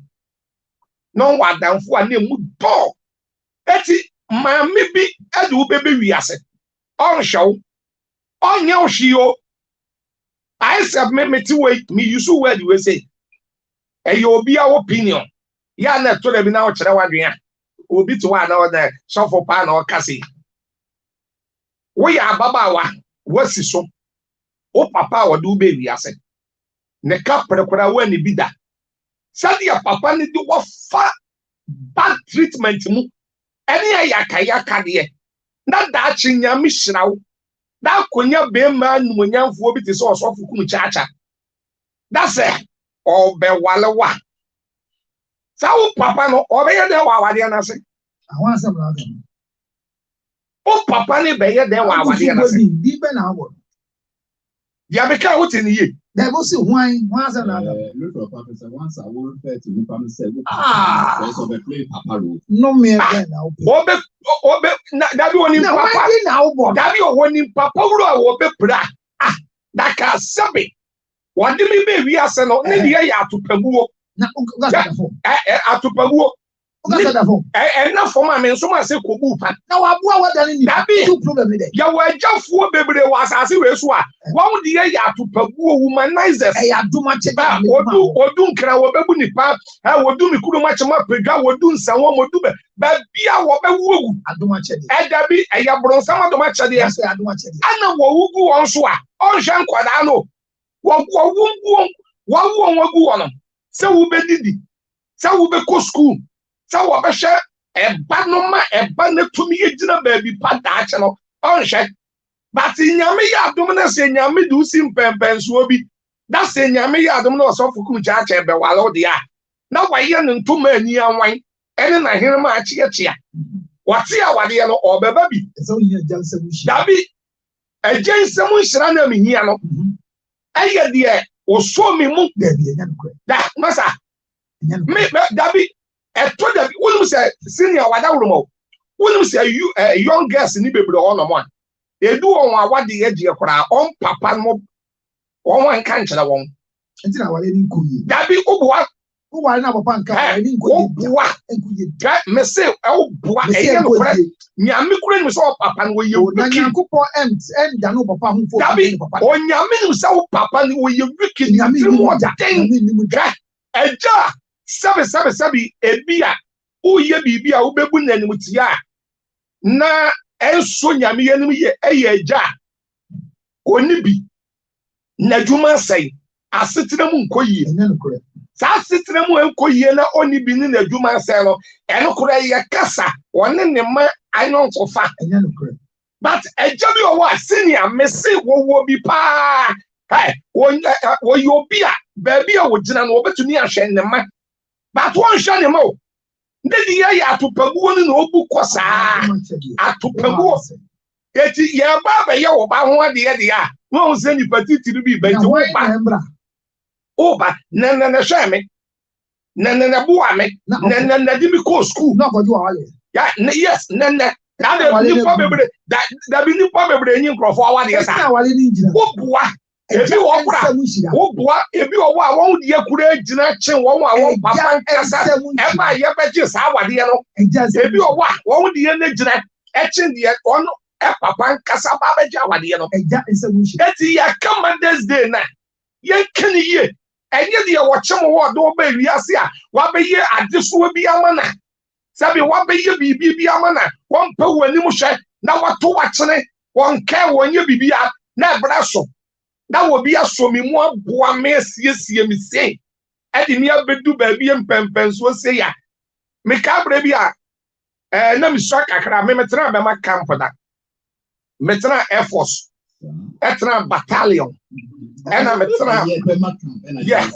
no wadamfo a na mu do eti maame bi ade wo bebe wiase on show onye ohio I submit me to wait me use word we say e obi a opinion ya na to le bi na o kire wadua obi to wa na o da sofo pa na o kase we ya baba wa wasi so o papa wa do be wiase ne ka prekwara wa ni bi da sadi ya papa ni di wo fa bad treatment mu ene ya kaya de na da chinya mi hirawo da konya be ma numonyamfo bi te so osofo kum chacha da se obe walewa sawo papa no obe ye de wa wade na se Awon asem na ga. o papa ni be ye de wa wade na se Di be na abo. ya be ka wote ni ye There go see wine asem na ga. Look for papa say once I will refer to the family say so be play papa role. No me be na obo. obe na dabi woni Na papa wine na obo. dabi woni papa wuro a wo be pra da ka sabe wode mi be wi ase no ne de ya atopaguo Na ugasa da fo. atopaguo Ugasa da fo. na fo ma me nso ma se kobu pa Na wa boa wa dani ni. Dabi. Two problem there. ya wajafuo bebre wa asase we so a won de ya atopaguo humanizers E ya duma che ba odu nkra wo bebu nipa wodu mikuru ma chema pega wodu nsanwo modu be bia wo be wugu aduma che de. dabi ya bronsama do ma chede ya Yes aduma che de. ana wo wugu won so a on hwan kwada no wo wugu wo wugu won se wo be didi se wo be ko school se wo be hye eba no ma eba na tumi yegina ba bi pa da ache no on hye but nyame ya adom na se nyame du sim pempenso bi da se nyame ya adom na so fukum chacha be wale odi a na waye no ntoma ani anwan ene na hirema achiachia wate a wade no obeba bi So you just say mushi. dabi agense mu nhira na mehia no aye de oso mi mu There be enya nkwe. da masa Enya nkwe. me dabi eto dabi wonu se senior wada wromo wonu se you young girls ni bebre ono mo a edu won awade ye je kora on papa no won wan kan kira won Enti na wale ni nkuyi. dabi obuwa Wo wale na papa nka wale ni nkuyi. obuwa Nkuyi. ga me se obuwa eye no kora nyame kura ni so papa no ye Na wiki nyankopɔ da no papa ho fo. dabi onyame ni so papa ni ye wiki Nyame nyame ni mo mo da da. Nyame ni mo da. ga eja sabi ebia uye bibia ubebu nanim tia na enso nyame yenim ye eye eja oni bi na dwuma sai asetena mu nkoyie Enya nkwe. sa asetena mu nkoyie na oni bi ni na dwuma sai no eno kura ye kasa woni ne ma ayon kofa Enya nkwe. but eja bi owo senior mesi wo bi pa wo yo bi a ba bi a wo gina no obetumi ahwe ne ma but won hwe ne ma o ndedi ya atopaguo ni na obu kosa atopaguo Eti ya ba ye wo ba ho de ya. Won se ni patiti bi ba ti wo ba. O ba na hwe me. Na bua me. Na di mi ko school. No for you wale. Ya yes na ni pa bebre da bi ni pa bebre nyi nkrofo awade ya sa. Wale ni njira. Wo bua ebi wo bra. Wo bua ebi wo wa won de akura gyina kyen won a won papa nkasa. E ba ye be ji sa awade ya no. Ebi wo wa won de na gyina ekyen de on e papa nkasa ba be ji awade ya no. Eja nsemu shira. Eti ya Commander's Day na. Ye kan ye. Enye de wo kyem wo do ba wiase a wa be ye adeso bi amana. Sabi wa be ye bibi bi amana. Won pe wani mu hwe na wato wakyene won ka wonye bibia na bra so. Na wo bi aso mi mu aboa me asiesie mi sei. E de ni abedu ba bi empempenso sei ya. Me ka bra bi a na mi so kakra me metra be ma camp da. Metra Air Force. Metra battalion. Ena metra yeah.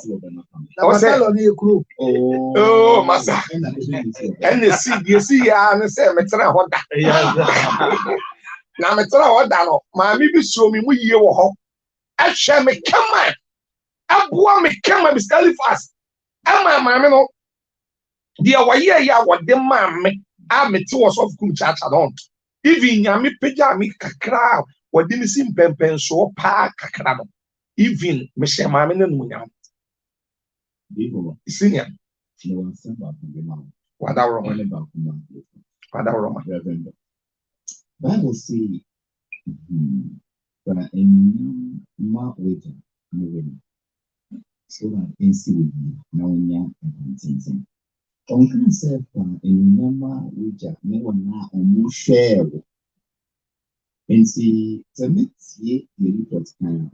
Oh, masa. Ena si ya na say metra hoda. Na metra hoda no. Ma mi bi so mi mu yie wo ho. Ahwe me kama. Aboa me kama bi Elifas. Ama ma me no. Dia wa ye ya wo de ma me. A me ti wo so kum chacha don. Even nyame pagya me kakra. Wo de mi sim pempenso pa kakra no. Even me she ma me no nyam. Senior. Wada Roma. Bible say when in ma wager no win. So that in see now nya and on can say in ma wager no one na on share. And see the next year you report kind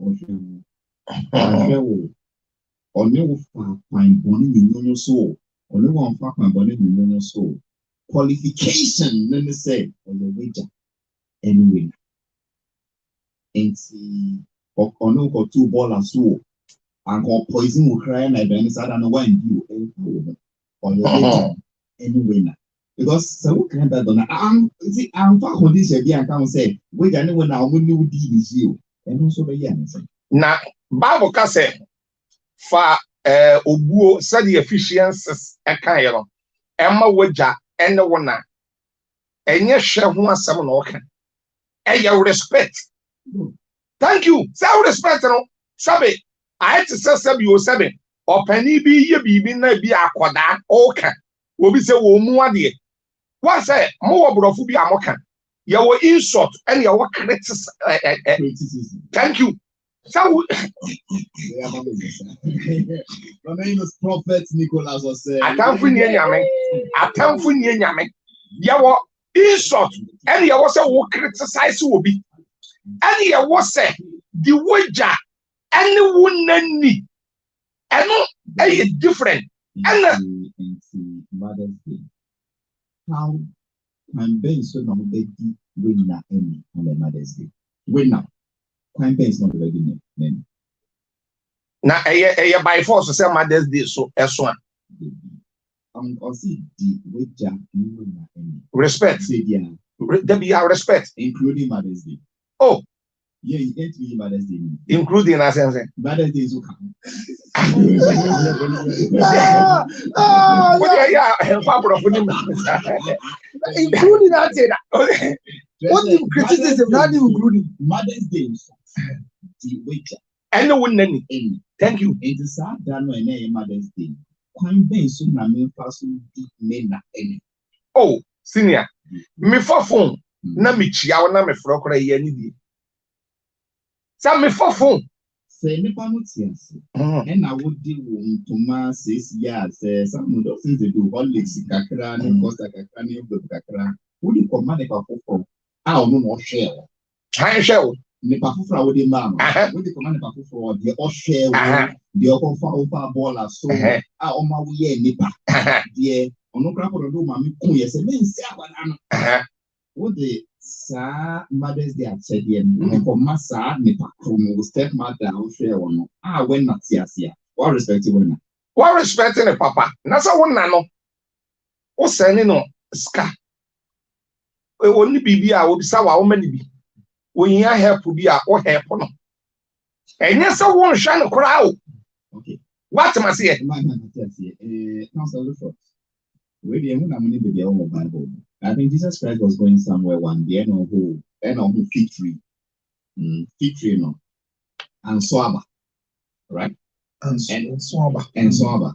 or no fine bonnie in your soul, or no one fuck my bonnie in your soul. Qualification, let me say, on the wager anyway. And see, or no go 2 ball and so, and go poison will cry and I don't know why you or your wager anyway. Because so kind of I'm talking this again. I can't say we can know now when you did is you and also the young. Na Bible ka say fa obuo said the efficiencies e kan ye no emma wager ene wona enye hwe ho asem na oka your respect. Thank you. Say respect no sabe I to say sabe you sabe opani bi ye bibi na bi akoda oka obi say wo mu ade. What say more brofu bi amoka your insult and your criticism. Thank you. So my name is Prophet Nicholas Ose. I can't find nyame. Your insult and your was a criticize will be. And your was say the wager anyone need and no different and Mother's Day. How can Ben so now be winner any on the Mother's Day? Winner. Can Ben is not ready name. Now a by force say Mother's Day so S1. Also the wager winner any. Respect. There be our respect. Including Mother's Day. Oh. Yeah, you can't be Mother's Day. Including us. Mother's Day is okay. Including that. What the criticism not including Mother's Day the wager. Anyone any. Thank you. It is sad that no any Mother's Day. Quite Ben so na me pass me na any. Oh, senior. Me for phone. Na me chia na me fro kora ye ni die. Sa me for phone. Say nipa no tiase. And I would deal with Thomas 6 years. Some of things they do holidays kakra ne costa kakra ne do kakra. Would you command nipa fofo? I don't know share. High shell. Nipa fofo would the man. Would you command nipa fofo the all share the over ball so o ma wo ye nipa. The ono kra ko do ma me kun ye se me nsi abana. What the sa Mother's Day at said here, for Massa, Nipa Kromo, stepmother, I'll share one. When not here. What respecting women? What respecting a papa? Nasa one nano. O sending no ska. Only be I will be sawa many be. when you help be a or help no. And yes, so one shine crowd. Okay. What am I saying? Council Luther. Bible. I think Jesus Christ was going somewhere one day, no who fig tree. Fig tree, no. And swaba. Right? And swaba. And swaba.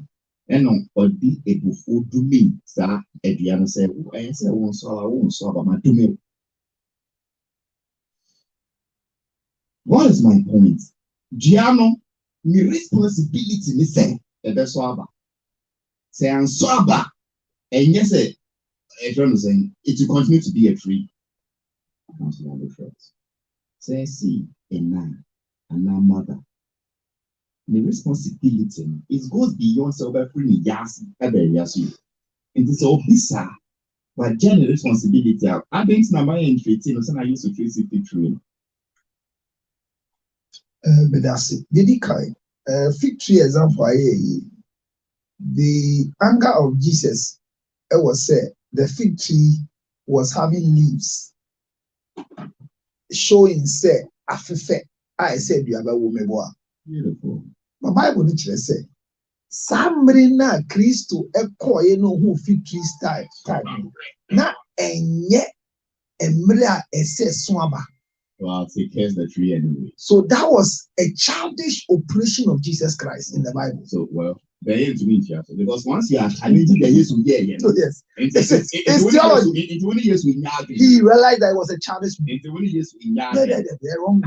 And no, or the able food to me, sir, Ediana said, I said, won't swaba, my to me. What is my point? Giano, my responsibility is saying, that's swaba. Say, and swaba. And yes, everyone is saying it will continue to be a tree. Say, see, a man and now mother. The responsibility it goes beyond self-free. Yes, it is all bizarre, but general responsibility. I think number entry, I used to trace it tree. But that's it. Did he kind? Fig tree example. The anger of Jesus. It was said the fig tree was having leaves showing say afefe. I said you have a woman. Beautiful. My Bible literally say somebody na Christo ekoye no who fig tree type na enye emre ese swaba. Well, he cares the tree anyway. So that was a childish operation of Jesus Christ in the Bible. So well. Because once you are challenging the yes, yes, it's theology. He realized that it was a childish. They're wrong.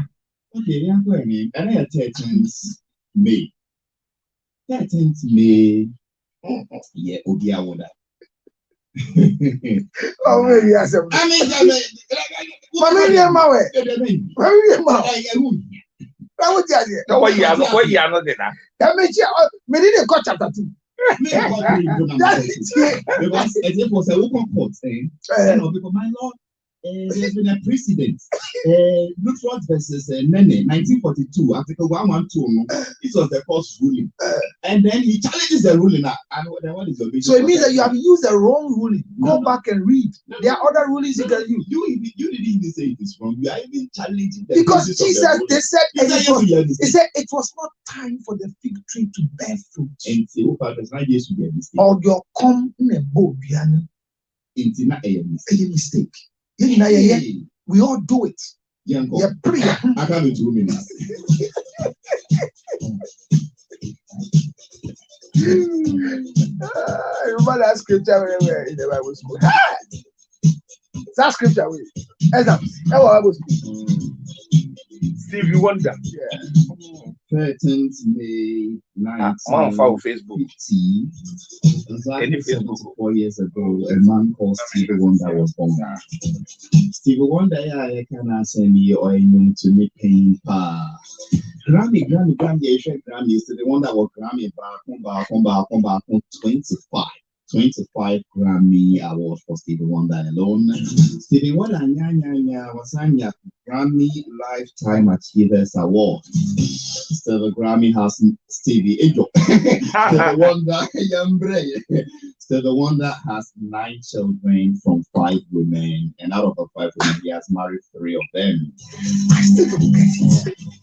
Okay, yeah, go ahead. And I 13th May. 13th May. Yeah, Odia Woda. Oh, maybe I said. I would tell you. No, what you are not there. That makes you didn't cut chapter 2. Because it was a open court saying, because my Lord, there's been a precedent. Lutheran versus Nene, 1942, Article 112. This was the court's ruling. And then he challenges the ruling. And then what is your vision? So it means that you have used the wrong ruling. Go back and read. There are other rulings you can use. You didn't even say it is wrong. You are even challenging the because Jesus, they said it was not time for the fig tree to bear fruit. And say, or your come in a boat, mistake. We all do it. Yeah, pretty. I can't be 2 minutes. Remember that scripture in the Bible school. That scripture Bible school. Stevie Wonder. Yeah. 13th May 1950. Exactly 74 years ago, a man called Stevie Wonder was born. Stevie Wonder, I can send me or to make pain. Grammy, is the one that was Grammy back 25 Grammy awards for Stevie Wonder alone. Stevie Wonder was a Grammy Lifetime Achievers Award. So the Grammy has Stevie Wonder has 9 children from 5 women, and out of the 5 women, he has married 3 of them.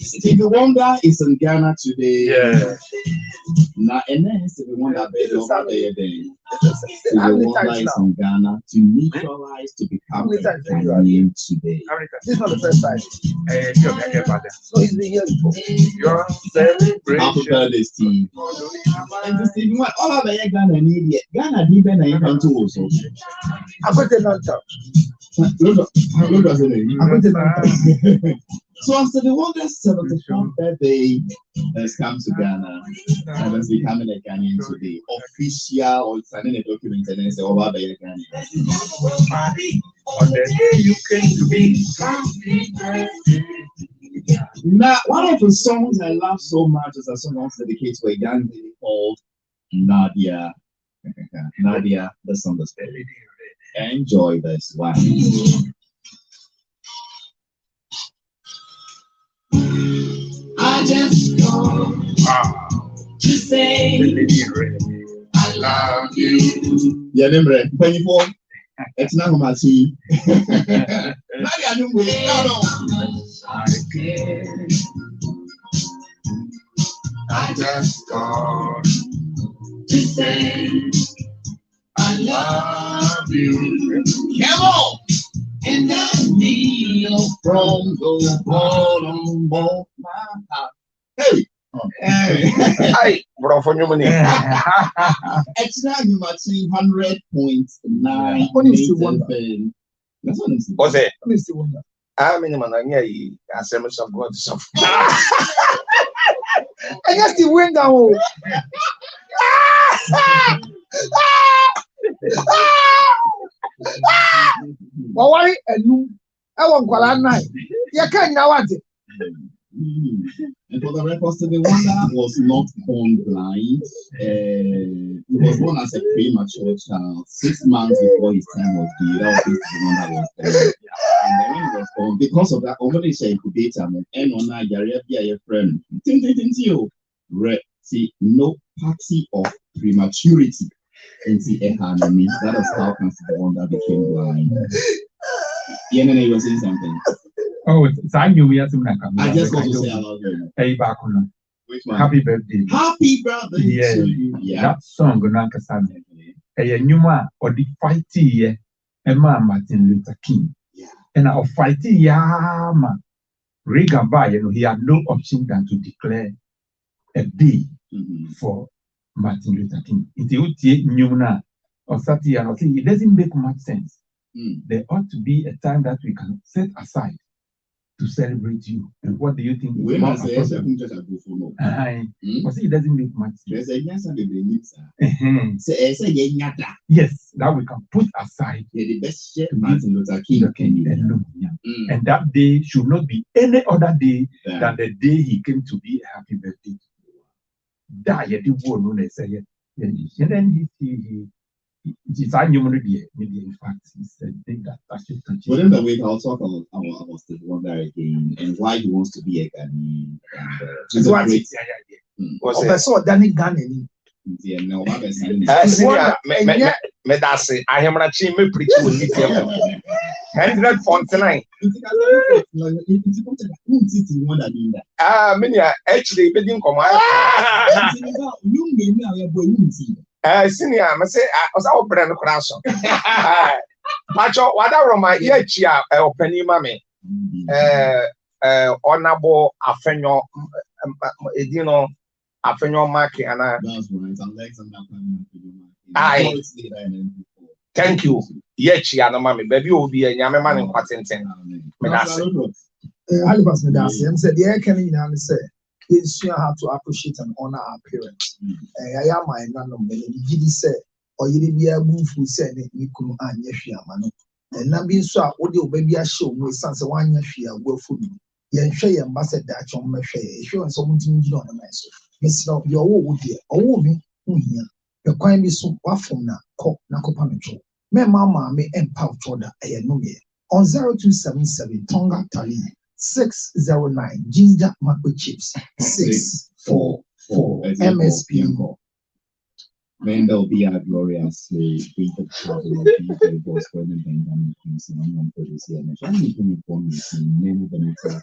Stevie Wonder is in Ghana today. Yeah. Now, and then Stevie Wonder based over there. Stevie Wonder is in Ghana to neutralize to become a Ghanaian today. This is not the first time. So he's been here before. Your celebration. Happy birthday, Steve. And Stevie Wonder, all of the Ghana need it. Ghana did better in country also. I'm going to not talk. So after the Wonder's 74th birthday has come to Ghana and has becoming a Ghanaian today. Official or signing a document and then say, oh, Baba, you're Ghanaian. On the day you came to be. Now, one of the songs I love so much is a song dedicated to a young lady called Nadia. Nadia, the song is very. Enjoy this one. I just come to say I love you. Yeah, remember 24. It's not my tea. I just called to say I love you. Come on! And I kneel from the bottom of my heart. Hey! Hey! Bro, for your money. Extra humanity 100.9. That's what I'm saying. What's it? I mean, I said myself, God, I guess the went down. But why and you? I won't call at night. You can't now want it. And for the record, the Wonder was not born blind. He was born as a premature child 6 months before his time was due. That was the Wonder was born. And then when he was born, because of that, already she incubator and on a Yaria friend. See, no party of prematurity in the economy. That is how the Wonder became blind. You were saying something. Oh, I knew we had some. I just want to say hello. Hey, back on. Which one? Happy birthday. Happy birthday. Yeah, to you. Yeah. That song, Nankasana. Hey, you or the fighting, Emma Martin Luther King. Yeah. And our fighting, man. Reagan by, he had no option than to declare a day for Martin Luther King. It doesn't make much sense. There ought to be a time that we can set aside to celebrate you. And what do you think? When I say because it doesn't make much sense. Yes, that we can put aside the best Martin Luther King. And that day should not be any other day than the day he came to be a happy birthday. And then he in fact, he said that should touch. Within the week, I'll talk about Steve Wonder again and why he wants to be a Ghanaian. He's a great. So Danny Ghanaian. Yeah, no, me that's it. I am not me preach with me. 149. Actually, bedding come senior, I say, I was our brand of Crasso. Macho, whatever my ear chia, penny mammy, honorable Afenyo, Edino, Afenyo Maki, and I. Thank you. Yet, no mammy, baby will be a Yamaman in Quatinten. Alibas Medasi said, yeah, can you say? Kids have to appreciate and honor our parents. I am my nano, Giddy said, or you be a move who said you couldn't answer Mano. And not being so, what your baby a show with Sansa 1 year fear will food. Yen Shay ambassador that on my face, showing someone to me on a mess. Miss Love, your old dear, or me, who here. Your coin be so waffle now, cock, Nakopanacho. Me mamma may empower order a no me on 0277 Tonga Tali. 609 Ginger Macro Chips 644 MSP. Then there'll be a glorious David Travel of the boss for the Benjamin Kingston and one for this year. I'm going to inform you many benefits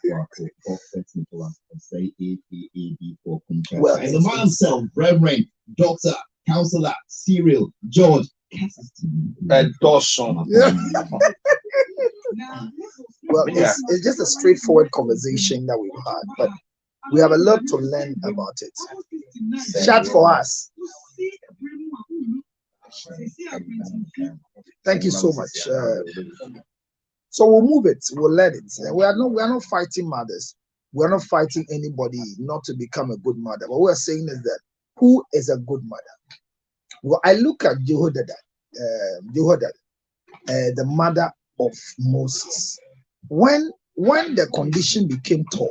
for technical and say AAB for compare. Well, and the man himself, Reverend Dr. Counselor Cyril George Dawson. Well, it's just a straightforward conversation that we've had, but we have a lot to learn about it. Shout for us. Thank you so much. So we'll move it. We'll let it. We are not fighting mothers. We are not fighting anybody not to become a good mother. What we are saying is that who is a good mother? Well, I look at Jehoiada, the mother of Moses. When the condition became tough,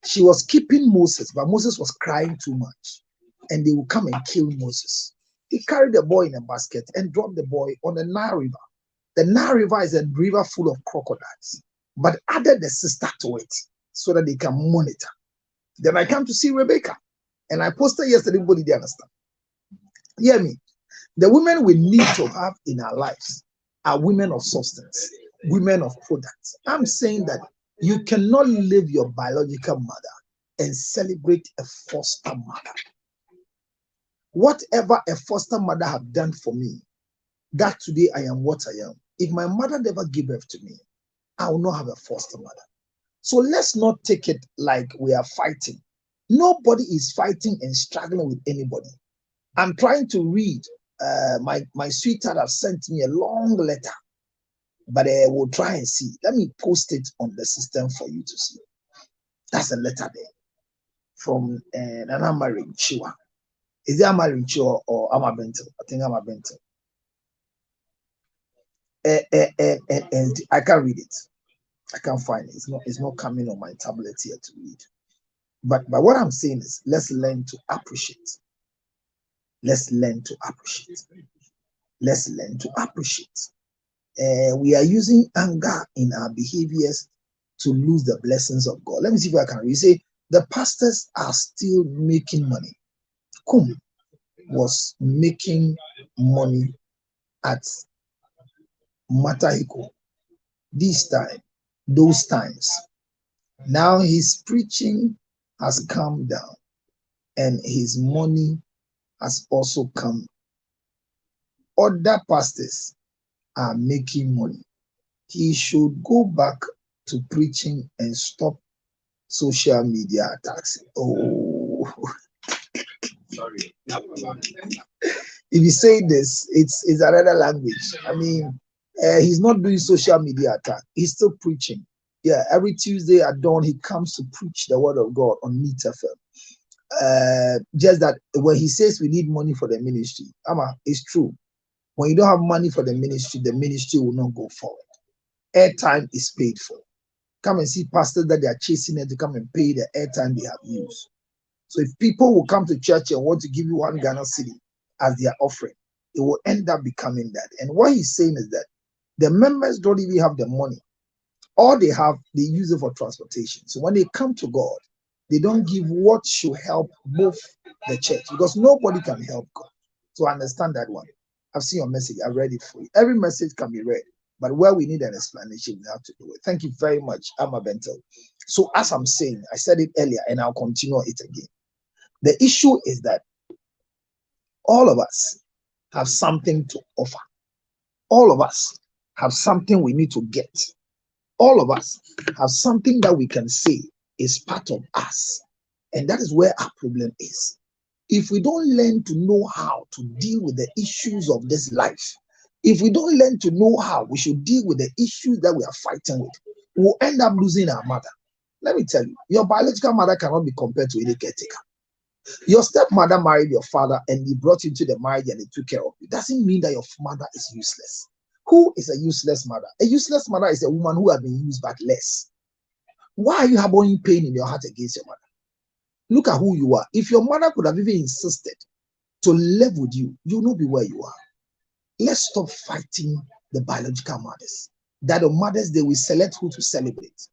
she was keeping Moses, but Moses was crying too much, and they would come and kill Moses. He carried the boy in a basket and dropped the boy on the Nile River. The Nile River is a river full of crocodiles, but added the sister to it so that they can monitor. Then I come to see Rebecca, and I posted yesterday. Everybody did understand. Hear me. The women we need to have in our lives are women of substance. women of products. I'm saying that you cannot leave your biological mother and celebrate a foster mother. Whatever a foster mother have done for me, that today I am what I am. If my mother never gave birth to me, I will not have a foster mother. So let's not take it like we are fighting. Nobody is fighting and struggling with anybody. I'm trying to read. My sweetheart have sent me a long letter, but I will try and see. Let me post it on the system for you to see. That's a letter there from Nana Marie Chiwa. Is it Amarin Chiwa or Amabento? I think Amabento. And I can't read it. I can't find it. It's not coming on my tablet here to read. But what I'm saying is, let's learn to appreciate. Let's learn to appreciate. Let's learn to appreciate. We are using anger in our behaviors to lose the blessings of God. Let me see if I can read. You say the pastors are still making money. Kum was making money at Matahiko this time, those times. Now his preaching has come down and his money has also come. Other pastors are making money. He should go back to preaching and stop social media attacks. Oh, Sorry. if you say this, it's another language. I mean, he's not doing social media attack. He's still preaching. Yeah, every Tuesday at dawn, he comes to preach the word of God on Meet FM. Just that when he says we need money for the ministry, it's true. When you don't have money for the ministry will not go forward. Airtime is paid for. Come and see pastors that they are chasing them to come and pay the airtime they have used. So if people will come to church and want to give you 1 Ghana cedi as their offering, it will end up becoming that. And what he's saying is that the members don't even have the money. All they have, they use it for transportation. So when they come to God, they don't give what should help both the church, because nobody can help God. So understand that one. I've seen your message. I read it for you. Every message can be read, but where we need an explanation, we have to do it. Thank you very much, Amma Bentel. So as I'm saying, I said it earlier and I'll continue it again. The issue is that all of us have something to offer. All of us have something we need to get. All of us have something that we can say is part of us. And that is where our problem is. If we don't learn to know how to deal with the issues of this life, if we don't learn to know how we should deal with the issues that we are fighting with, we'll end up losing our mother. Let me tell you, your biological mother cannot be compared to any caretaker. Your stepmother married your father and he brought you to the marriage and he took care of you. Doesn't mean that your mother is useless. Who is a useless mother? A useless mother is a woman who has been used but less. Why are you harboring pain in your heart against your mother? Look at who you are. If your mother could have even insisted to live with you, you will not be where you are. Let's stop fighting the biological mothers. That the mothers, they will select who to celebrate.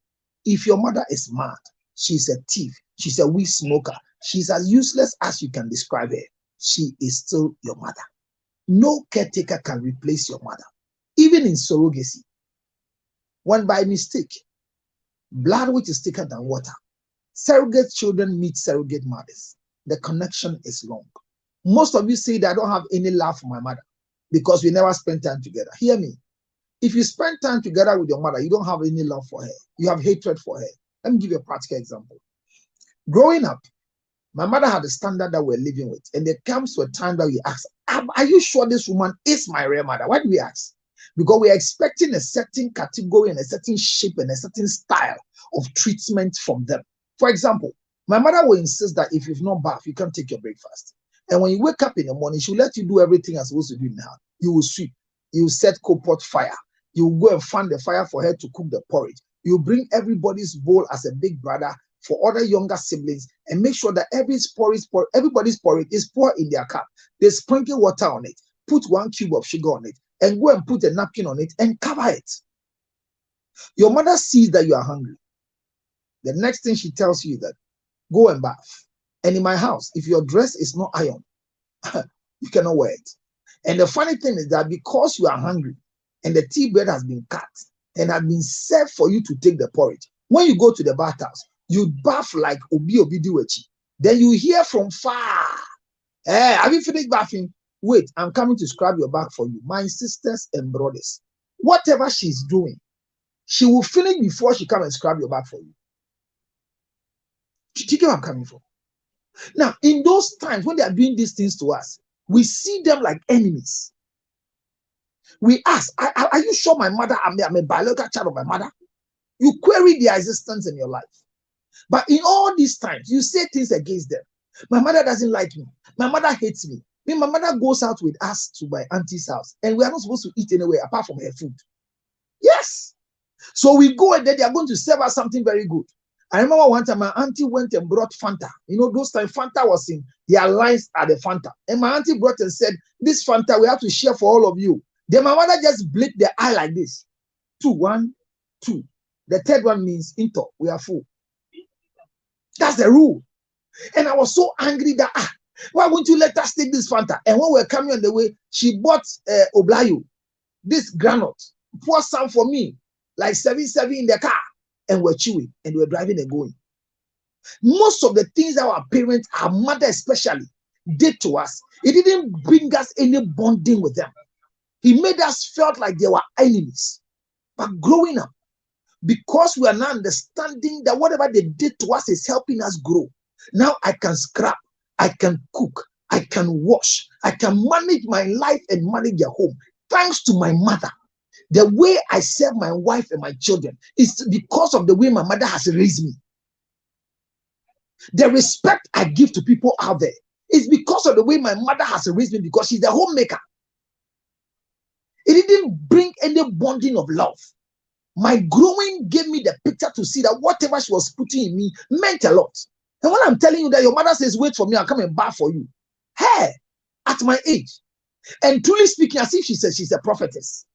If your mother is mad, she's a thief, she's a weed smoker, she's as useless as you can describe her, she is still your mother. No caretaker can replace your mother. Even in surrogacy, when by mistake, blood which is thicker than water, surrogate children meet surrogate mothers, the connection is long. Most of you say that I don't have any love for my mother because we never spend time together. Hear me. If you spend time together with your mother, you don't have any love for her. You have hatred for her. Let me give you a practical example. Growing up, my mother had a standard that we're living with. And there comes to a time that we ask, are you sure this woman is my real mother? Why do we ask? Because we are expecting a certain category and a certain shape and a certain style of treatment from them. For example, my mother will insist that if you've not bathed, you can't take your breakfast. And when you wake up in the morning, she'll let you do everything you're supposed to do now. You will sweep. You will set coal pot fire. You will go and fan the fire for her to cook the porridge. You bring everybody's bowl as a big brother for other younger siblings and make sure that everybody's porridge is poured in their cup. They sprinkle water on it, put 1 cube of sugar on it, and go and put a napkin on it and cover it. Your mother sees that you are hungry. The next thing she tells you is that go and bath. And in my house, if your dress is not ironed, you cannot wear it. And the funny thing is that because you are hungry and the tea bread has been cut, and had been served for you to take the porridge. When you go to the bathhouse, you bath like Obi Diwechi. Then you hear from far, have you finished bathing? Wait, I'm coming to scrub your back for you. My sisters and brothers, whatever she's doing, she will finish before she come and scrub your back for you. Do you get where I'm coming from? Now, in those times when they are doing these things to us, we see them like enemies. We ask, are you sure my mother, I'm a biological child of my mother? You query their existence in your life. But in all these times, you say things against them. My mother doesn't like me. My mother hates me. My mother goes out with us to my auntie's house, and we are not supposed to eat anywhere apart from her food. Yes. So we go and then they are going to serve us something very good. I remember one time my auntie went and brought Fanta. You know, those times Fanta was in their lines at the Fanta. And my auntie brought and said, this Fanta, we have to share for all of you. Then my mother just blinked the eye like this. 2, 1, 2. The third one means into, we are full. That's the rule. And I was so angry that, why won't you let us take this Fanta? And when we were coming on the way, she bought Oblayo, this granite, pour some for me, like 7 in the car. And we're chewing and we're driving and going. Most of the things that our parents, our mother especially, did to us, it didn't bring us any bonding with them. He made us felt like they were enemies. But growing up, because we are now understanding that whatever they did to us is helping us grow. Now I can scrap, I can cook, I can wash, I can manage my life and manage a home. Thanks to my mother. The way I serve my wife and my children is because of the way my mother has raised me. The respect I give to people out there is because of the way my mother has raised me, because she's the homemaker. It didn't bring any bonding of love. My growing gave me the picture to see that whatever she was putting in me meant a lot. And when I'm telling you that your mother says, wait for me, I'll come and bath for you. Hey, at my age, and truly speaking, as if she says she's a prophetess.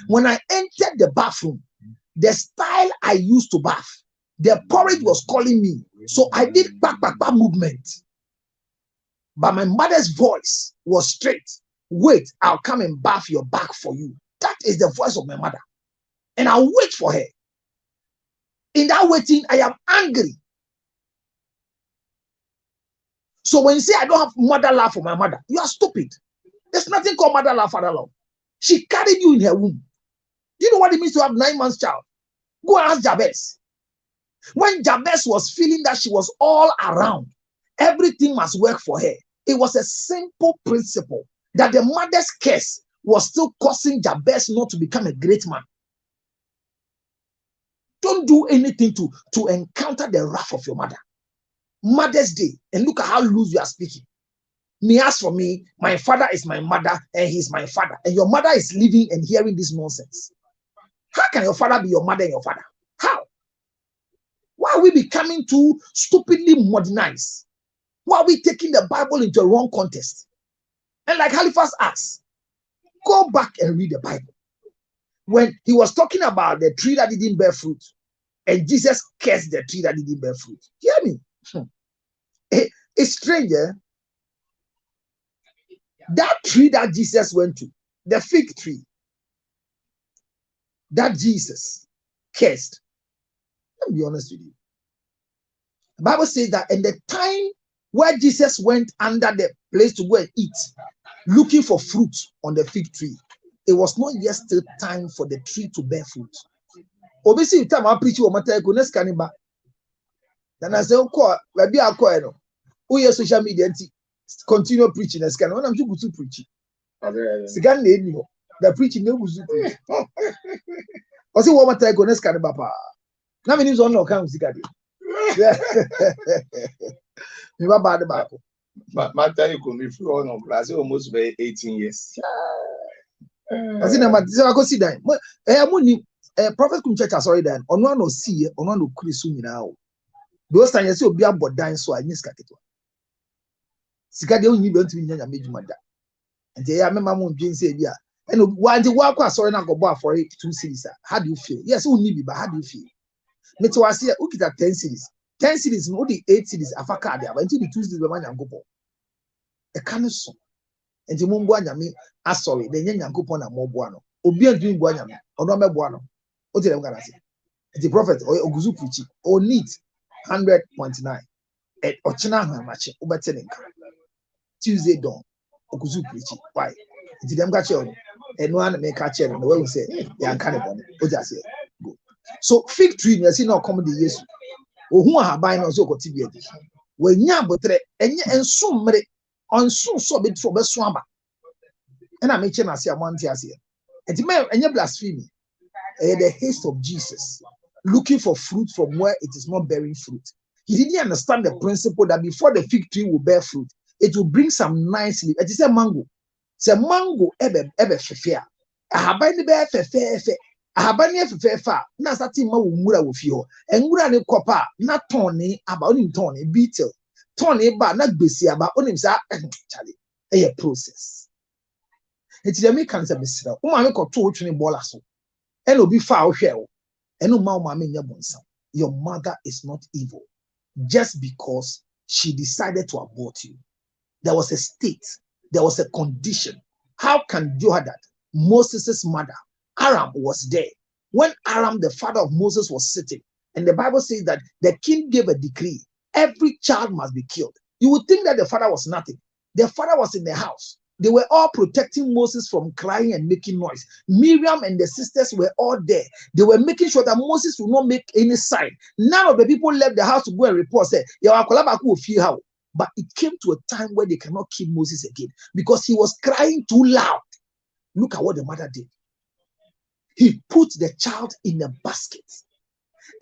When I entered the bathroom, the style I used to bath, the porridge was calling me. So I did back movement. But my mother's voice was straight. Wait, I'll come and bath your back for you. That is the voice of my mother. And I'll wait for her. In that waiting, I am angry. So when you say I don't have mother love for my mother, you are stupid. There's nothing called mother love, father love. She carried you in her womb. Do you know what it means to have 9 months child? Go and ask Jabez. When Jabez was feeling that she was all around, everything must work for her. It was a simple principle that the mother's curse was still causing Jabez not to become a great man. Don't do anything to encounter the wrath of your mother. Mother's Day, and look at how loose you are speaking. Me, as for me, my father is my mother and he's my father. And your mother is living and hearing this nonsense. How can your father be your mother and your father? How? Why are we becoming too stupidly modernized? Why are we taking the Bible into a wrong context? And like Halifax asks, go back and read the Bible. When he was talking about the tree that didn't bear fruit, and Jesus cursed the tree that didn't bear fruit. Hear me? It's strange, eh? That tree that Jesus went to, the fig tree, that Jesus cursed. Let me be honest with you. The Bible says that in the time where Jesus went under the place to go and eat, looking for fruit on the fig tree, it was not yet still time for the tree to bear fruit. Obviously, time I preach what matter go next caniba. Then I say, "Oh, maybe I'll call you. Oh, yes, social media continue preaching as can. When I'm supposed to preach, second name, the preaching no was. I say, what matter go next caniba? Now, many is on no account. Yeah, me bad the Bible. Matter you could be flown on class almost by 18 years. I say, I go see that. Prophet Kumchurch has already done. On one see, on one Chrisu now. Those times you see, be about dying so I miss Kaketwa. Sikadi only don't be a major mother. And they are my mom Jane said, yeah. And while the work was sorry, I go buy for 2 cities. How do you feel? Yes, only be, but how do you feel? But was here, look at 10 cities. 10 cities, not the 8 cities, Afaka, but until the 2 cities, the man and go. A canoe. And the Mumbuana me, sorry, the young Kupon and Mobuano. Obia doing Buana, or Roma Buano. What did I say? The prophet or Oguzu preaching or need 100.9 at Ochina Hamachi Ubatening Tuesday dawn Oguzu preaching. Why? Did them catch you? And one may catch you, and the way we say, yeah, cannibal. What I say? Go. So fig tree, you see, no comedy, yes. Or who are buying also got TB. When Yabotre and soon on soon so bit for best swamba. And I mention I see a month here. And the man and your blasphemy. The haste of Jesus, looking for fruit from where it is not bearing fruit. He didn't understand the principle that before the fig tree will bear fruit, it will bring some nice leaf. It is a mango. It's a mango ebe fefea. Ahabani be fefe. Ahabani fefe. Na sati ma wumura wofio. Engura ne kopa na toni aba onim toni beetle. Toni ba na gbesi aba onim sa chale. A process. It is a mekan se besira. Umame ko to otwene bola so. Eno bi fa ohwe. Eno ma umame nya bonsam. Your mother is not evil just because she decided to abort you. There was a state, there was a condition. How can Jehoiada, Moses' mother, Aram was there? When Aram, the father of Moses, was sitting, and the Bible says that the king gave a decree, every child must be killed. You would think that the father was nothing. The father was in the house. They were all protecting Moses from crying and making noise. Miriam and the sisters were all there. They were making sure that Moses would not make any sign. None of the people left the house to go and report, say, but it came to a time where they cannot keep Moses again because he was crying too loud. Look at what the mother did. He put the child in a basket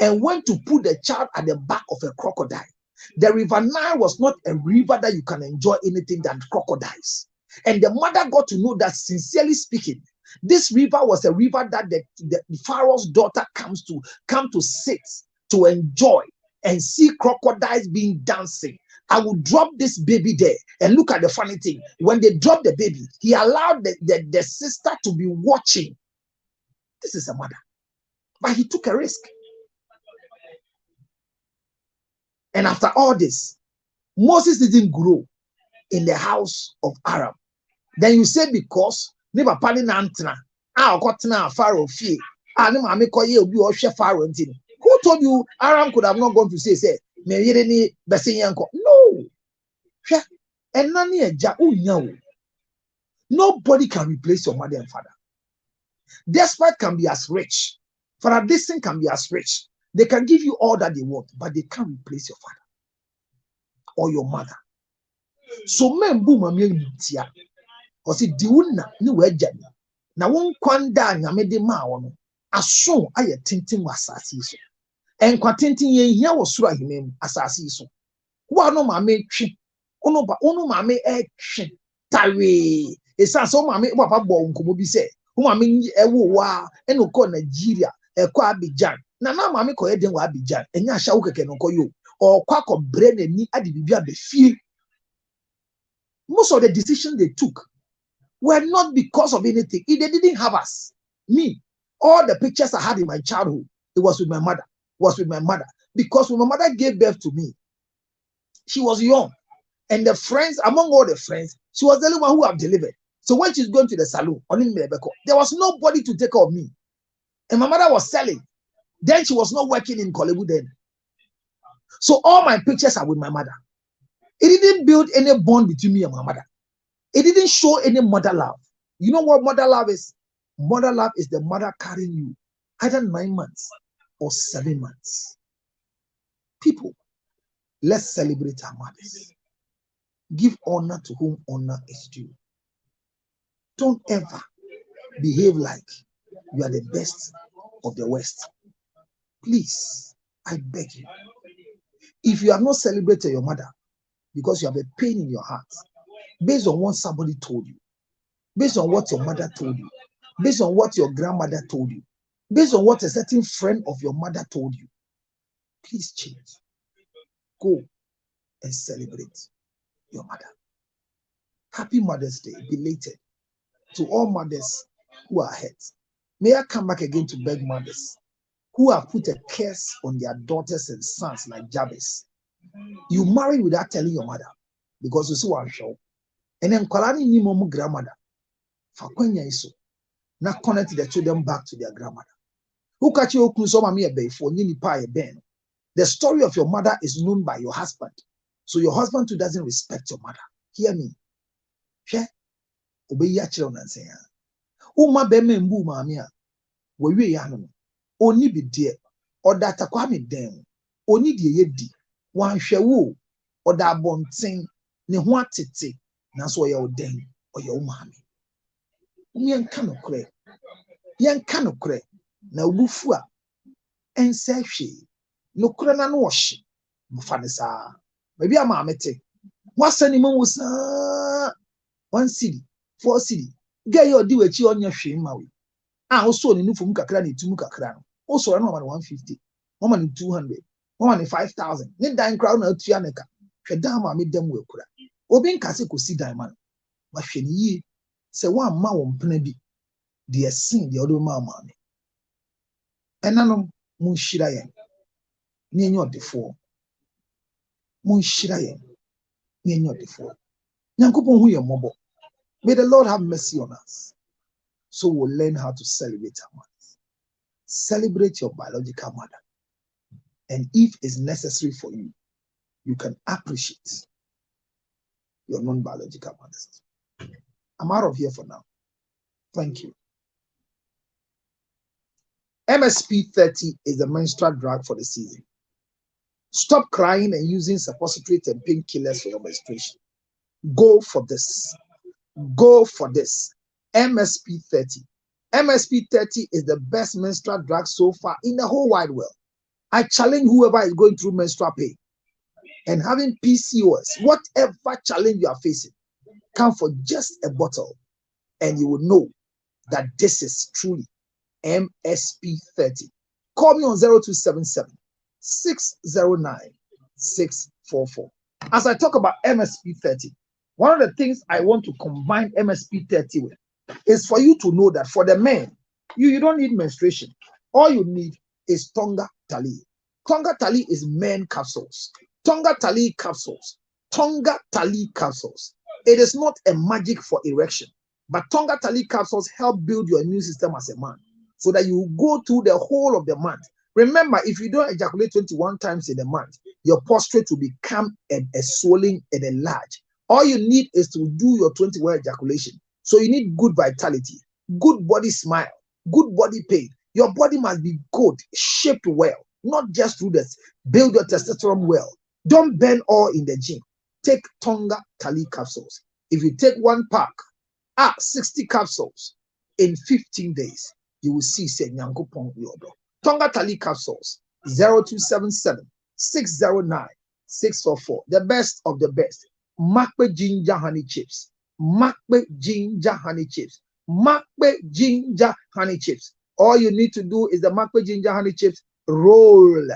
and went to put the child at the back of a crocodile. The river Nile was not a river that you can enjoy anything than crocodiles. And the mother got to know that, sincerely speaking, this river was a river that the Pharaoh's daughter come to sit, to enjoy, and see crocodiles being dancing. I will drop this baby there. And look at the funny thing. When they dropped the baby, he allowed the sister to be watching. This is a mother. But he took a risk. And after all this, Moses didn't grow in the house of Aram. Then you say because never pani nantna, got na Pharaoh fear. Who told you Aram could have not gone to say me no. And nobody can replace your mother and father. Despite can be as rich, Father Dixon can be as rich. They can give you all that they want, but they can't replace your father or your mother. So men boom tia. Or see diuna ni wejani. Na won kwanda nyame de ma wono. Aso aye tintin wasasi so. En kwa tintin ye hia wo sura himem asasi so. Wa no ma me twi. Ono ma me twi. Tawe. Esa so ma me papa bo nkomo bi se. Wo ma me ewo wa eno ko Nigeria, ko Abidjan. Na ma me ko ye den wa Abidjan. Enya hya wo keke no ko yo. Or kwa ko bre na ni ade bibia be fie. Most of the decisions they took were not because of anything. If they didn't have us, me, all the pictures I had in my childhood, it was with my mother. Because when my mother gave birth to me, she was young. And the friends, among all the friends, she was the only one who have delivered. So when she's going to the salon, there was nobody to take care of me. And my mother was selling. Then she was not working in Kolebu then. So all my pictures are with my mother. It didn't build any bond between me and my mother. It didn't show any mother love. You know what mother love is? Mother love is the mother carrying you either 9 months or 7 months. People, let's celebrate our mothers. Give honor to whom honor is due. Don't ever behave like you are the best of the West. Please, I beg you. If you have not celebrated your mother because you have a pain in your heart, based on what somebody told you, based on what your mother told you, based on what your grandmother told you, based on what a certain friend of your mother told you, please change. Go and celebrate your mother. Happy Mother's Day, belated, to all mothers who are hurt. May I come back again to beg mothers who have put a curse on their daughters and sons like Jabez. You married without telling your mother because you see one show. And then Kalani ni momu grandmother. Fakwenya iso. Now connect the children back to their grandmother. Who catch you so mami ebe for nini pa ben. The story of your mother is known by your husband. So your husband too doesn't respect your mother. Hear me. Share. Obey your children and say, Uma be membu mamia. We yano. Oni be dear. Or that akwami dem. Oni die yedi. Wan shewu. Or that bon thing. Ne huatiti. Naso ya den. Or your mami. Yan kano kre. Yan kano kre. Na ubufua. Ense she. No kre na no washi. Bufanisa. Maybe a mamete. What's any man was 1 city, 4 city. Get your deal with you on your shame, Maui. I also knew from Kakrani to Mukakran. Also, I know 150, 200, 5,000. Need dying crown of Trianeka. Shadama made them work. Obin Cassi see diamond. But she ye say 1 ma won penny. Dear sin the other mamma. And none Munshirayan. Near your default. Munshirayan. Near your default. Yankupon who your mobile. May the Lord have mercy on us. So we'll learn how to celebrate our mothers. Celebrate your biological mother. And if it's necessary for you, you can appreciate your non-biological mothers. I'm out of here for now. Thank you. MSP 30 is the menstrual drug for the season. Stop crying and using suppositories and painkillers for your menstruation. Go for this. Go for this. MSP 30. MSP 30 is the best menstrual drug so far in the whole wide world. I challenge whoever is going through menstrual pain and having PCOS, whatever challenge you are facing, come for just a bottle and you will know that this is truly MSP 30. Call me on 0277 609 644. As I talk about MSP 30, one of the things I want to combine MSP 30 with is for you to know that for the men, you don't need menstruation. All you need is Tonga Tali. Tonga Tali is men capsules. Tonga Tali capsules. Tonga Tali capsules. It is not a magic for erection, but Tonga Tali capsules help build your immune system as a man so that you go through the whole of the month. Remember, if you don't ejaculate 21 times in a month, your prostate will become a swollen and enlarged. All you need is to do your 21 ejaculation. So you need good vitality, good body smile, good body pain. Your body must be good, shaped well, not just through this. Build your testosterone well. Don't burn all in the gym. Take Tonga Tali capsules. If you take 1 pack, 60 capsules in 15 days, you will see say Nyankopon yodo. Tonga Tali capsules 0277 609 644. The best of the best. Makbe ginger honey chips. Makbe ginger honey chips. Makbe ginger honey chips. All you need to do is the Makbe ginger honey chips. Roll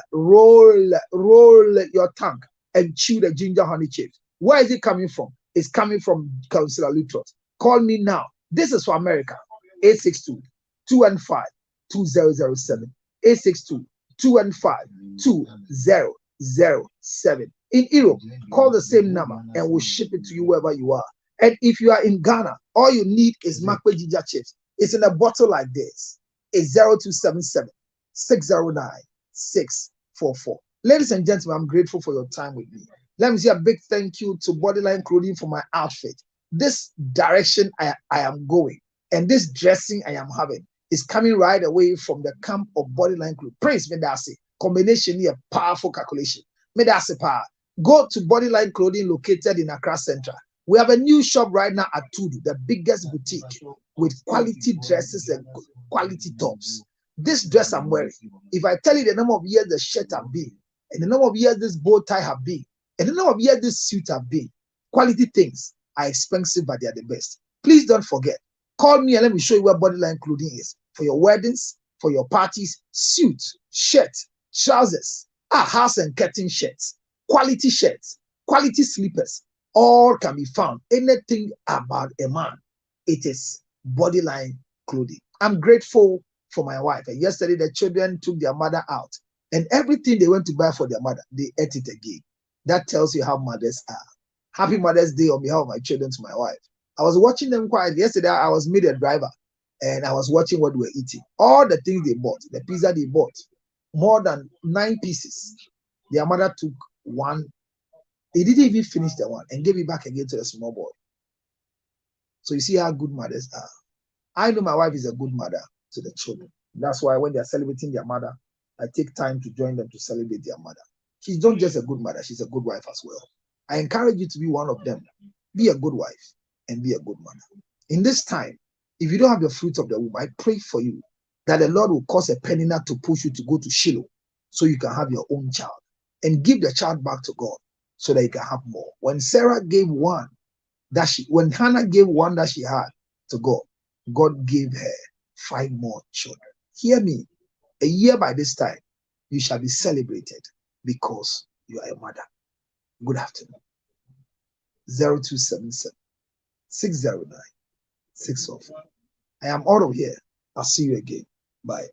your tongue and chew the ginger honey chips. Where is it coming from? It's coming from Councillor Lutros. Call me now. This is for America. 862-215-2007. 862-215-2007. In Europe, call the same number and we'll ship it to you wherever you are. And if you are in Ghana, all you need is Makbe ginger chips. It's in a bottle like this. It's 0277 609 644. Ladies and gentlemen, I'm grateful for your time with me. Let me say a big thank you to Bodyline Clothing for my outfit. This direction I am going and this dressing I am having is coming right away from the camp of Bodyline Clothing. Prince Medasi, combination here, powerful calculation. Medasi power. Go to Bodyline Clothing located in Accra Central. We have a new shop right now at Tudu, the biggest boutique with quality dresses and quality tops. This dress I'm wearing, if I tell you the number of years the shirt have been, and the number of years this bow tie have been, and the number of years this suit have been, quality things are expensive, but they are the best. Please don't forget. Call me and let me show you where Bodyline Clothing is. For your weddings, for your parties, suit, shirt, trousers, house and curtain shirts, quality slippers, all can be found. Anything about a man, it is Bodyline Clothing. I'm grateful for my wife. And yesterday, the children took their mother out. And everything they went to buy for their mother, they ate it again. That tells you how mothers are. Happy Mother's Day on behalf of my children to my wife. I was watching them quietly. Yesterday, I was made a driver. and I was watching what they were eating. All the things they bought, the pizza they bought, more than 9 pieces. Their mother took one. They didn't even finish the one and gave it back again to the small boy. So you see how good mothers are. I know my wife is a good mother to the children. That's why when they're celebrating their mother, I take time to join them to celebrate their mother. She's not just a good mother, she's a good wife as well. I encourage you to be one of them. Be a good wife and be a good mother. In this time, if you don't have the fruit of the womb, I pray for you that the Lord will cause a Peninnah to push you to go to Shiloh so you can have your own child and give the child back to God so that you can have more. When Sarah gave one, when Hannah gave one that she had to God, God gave her 5 more children. Hear me. A year by this time, you shall be celebrated because you are a mother. Good afternoon. 0277 609 604. I am out of here. I'll see you again. Bye.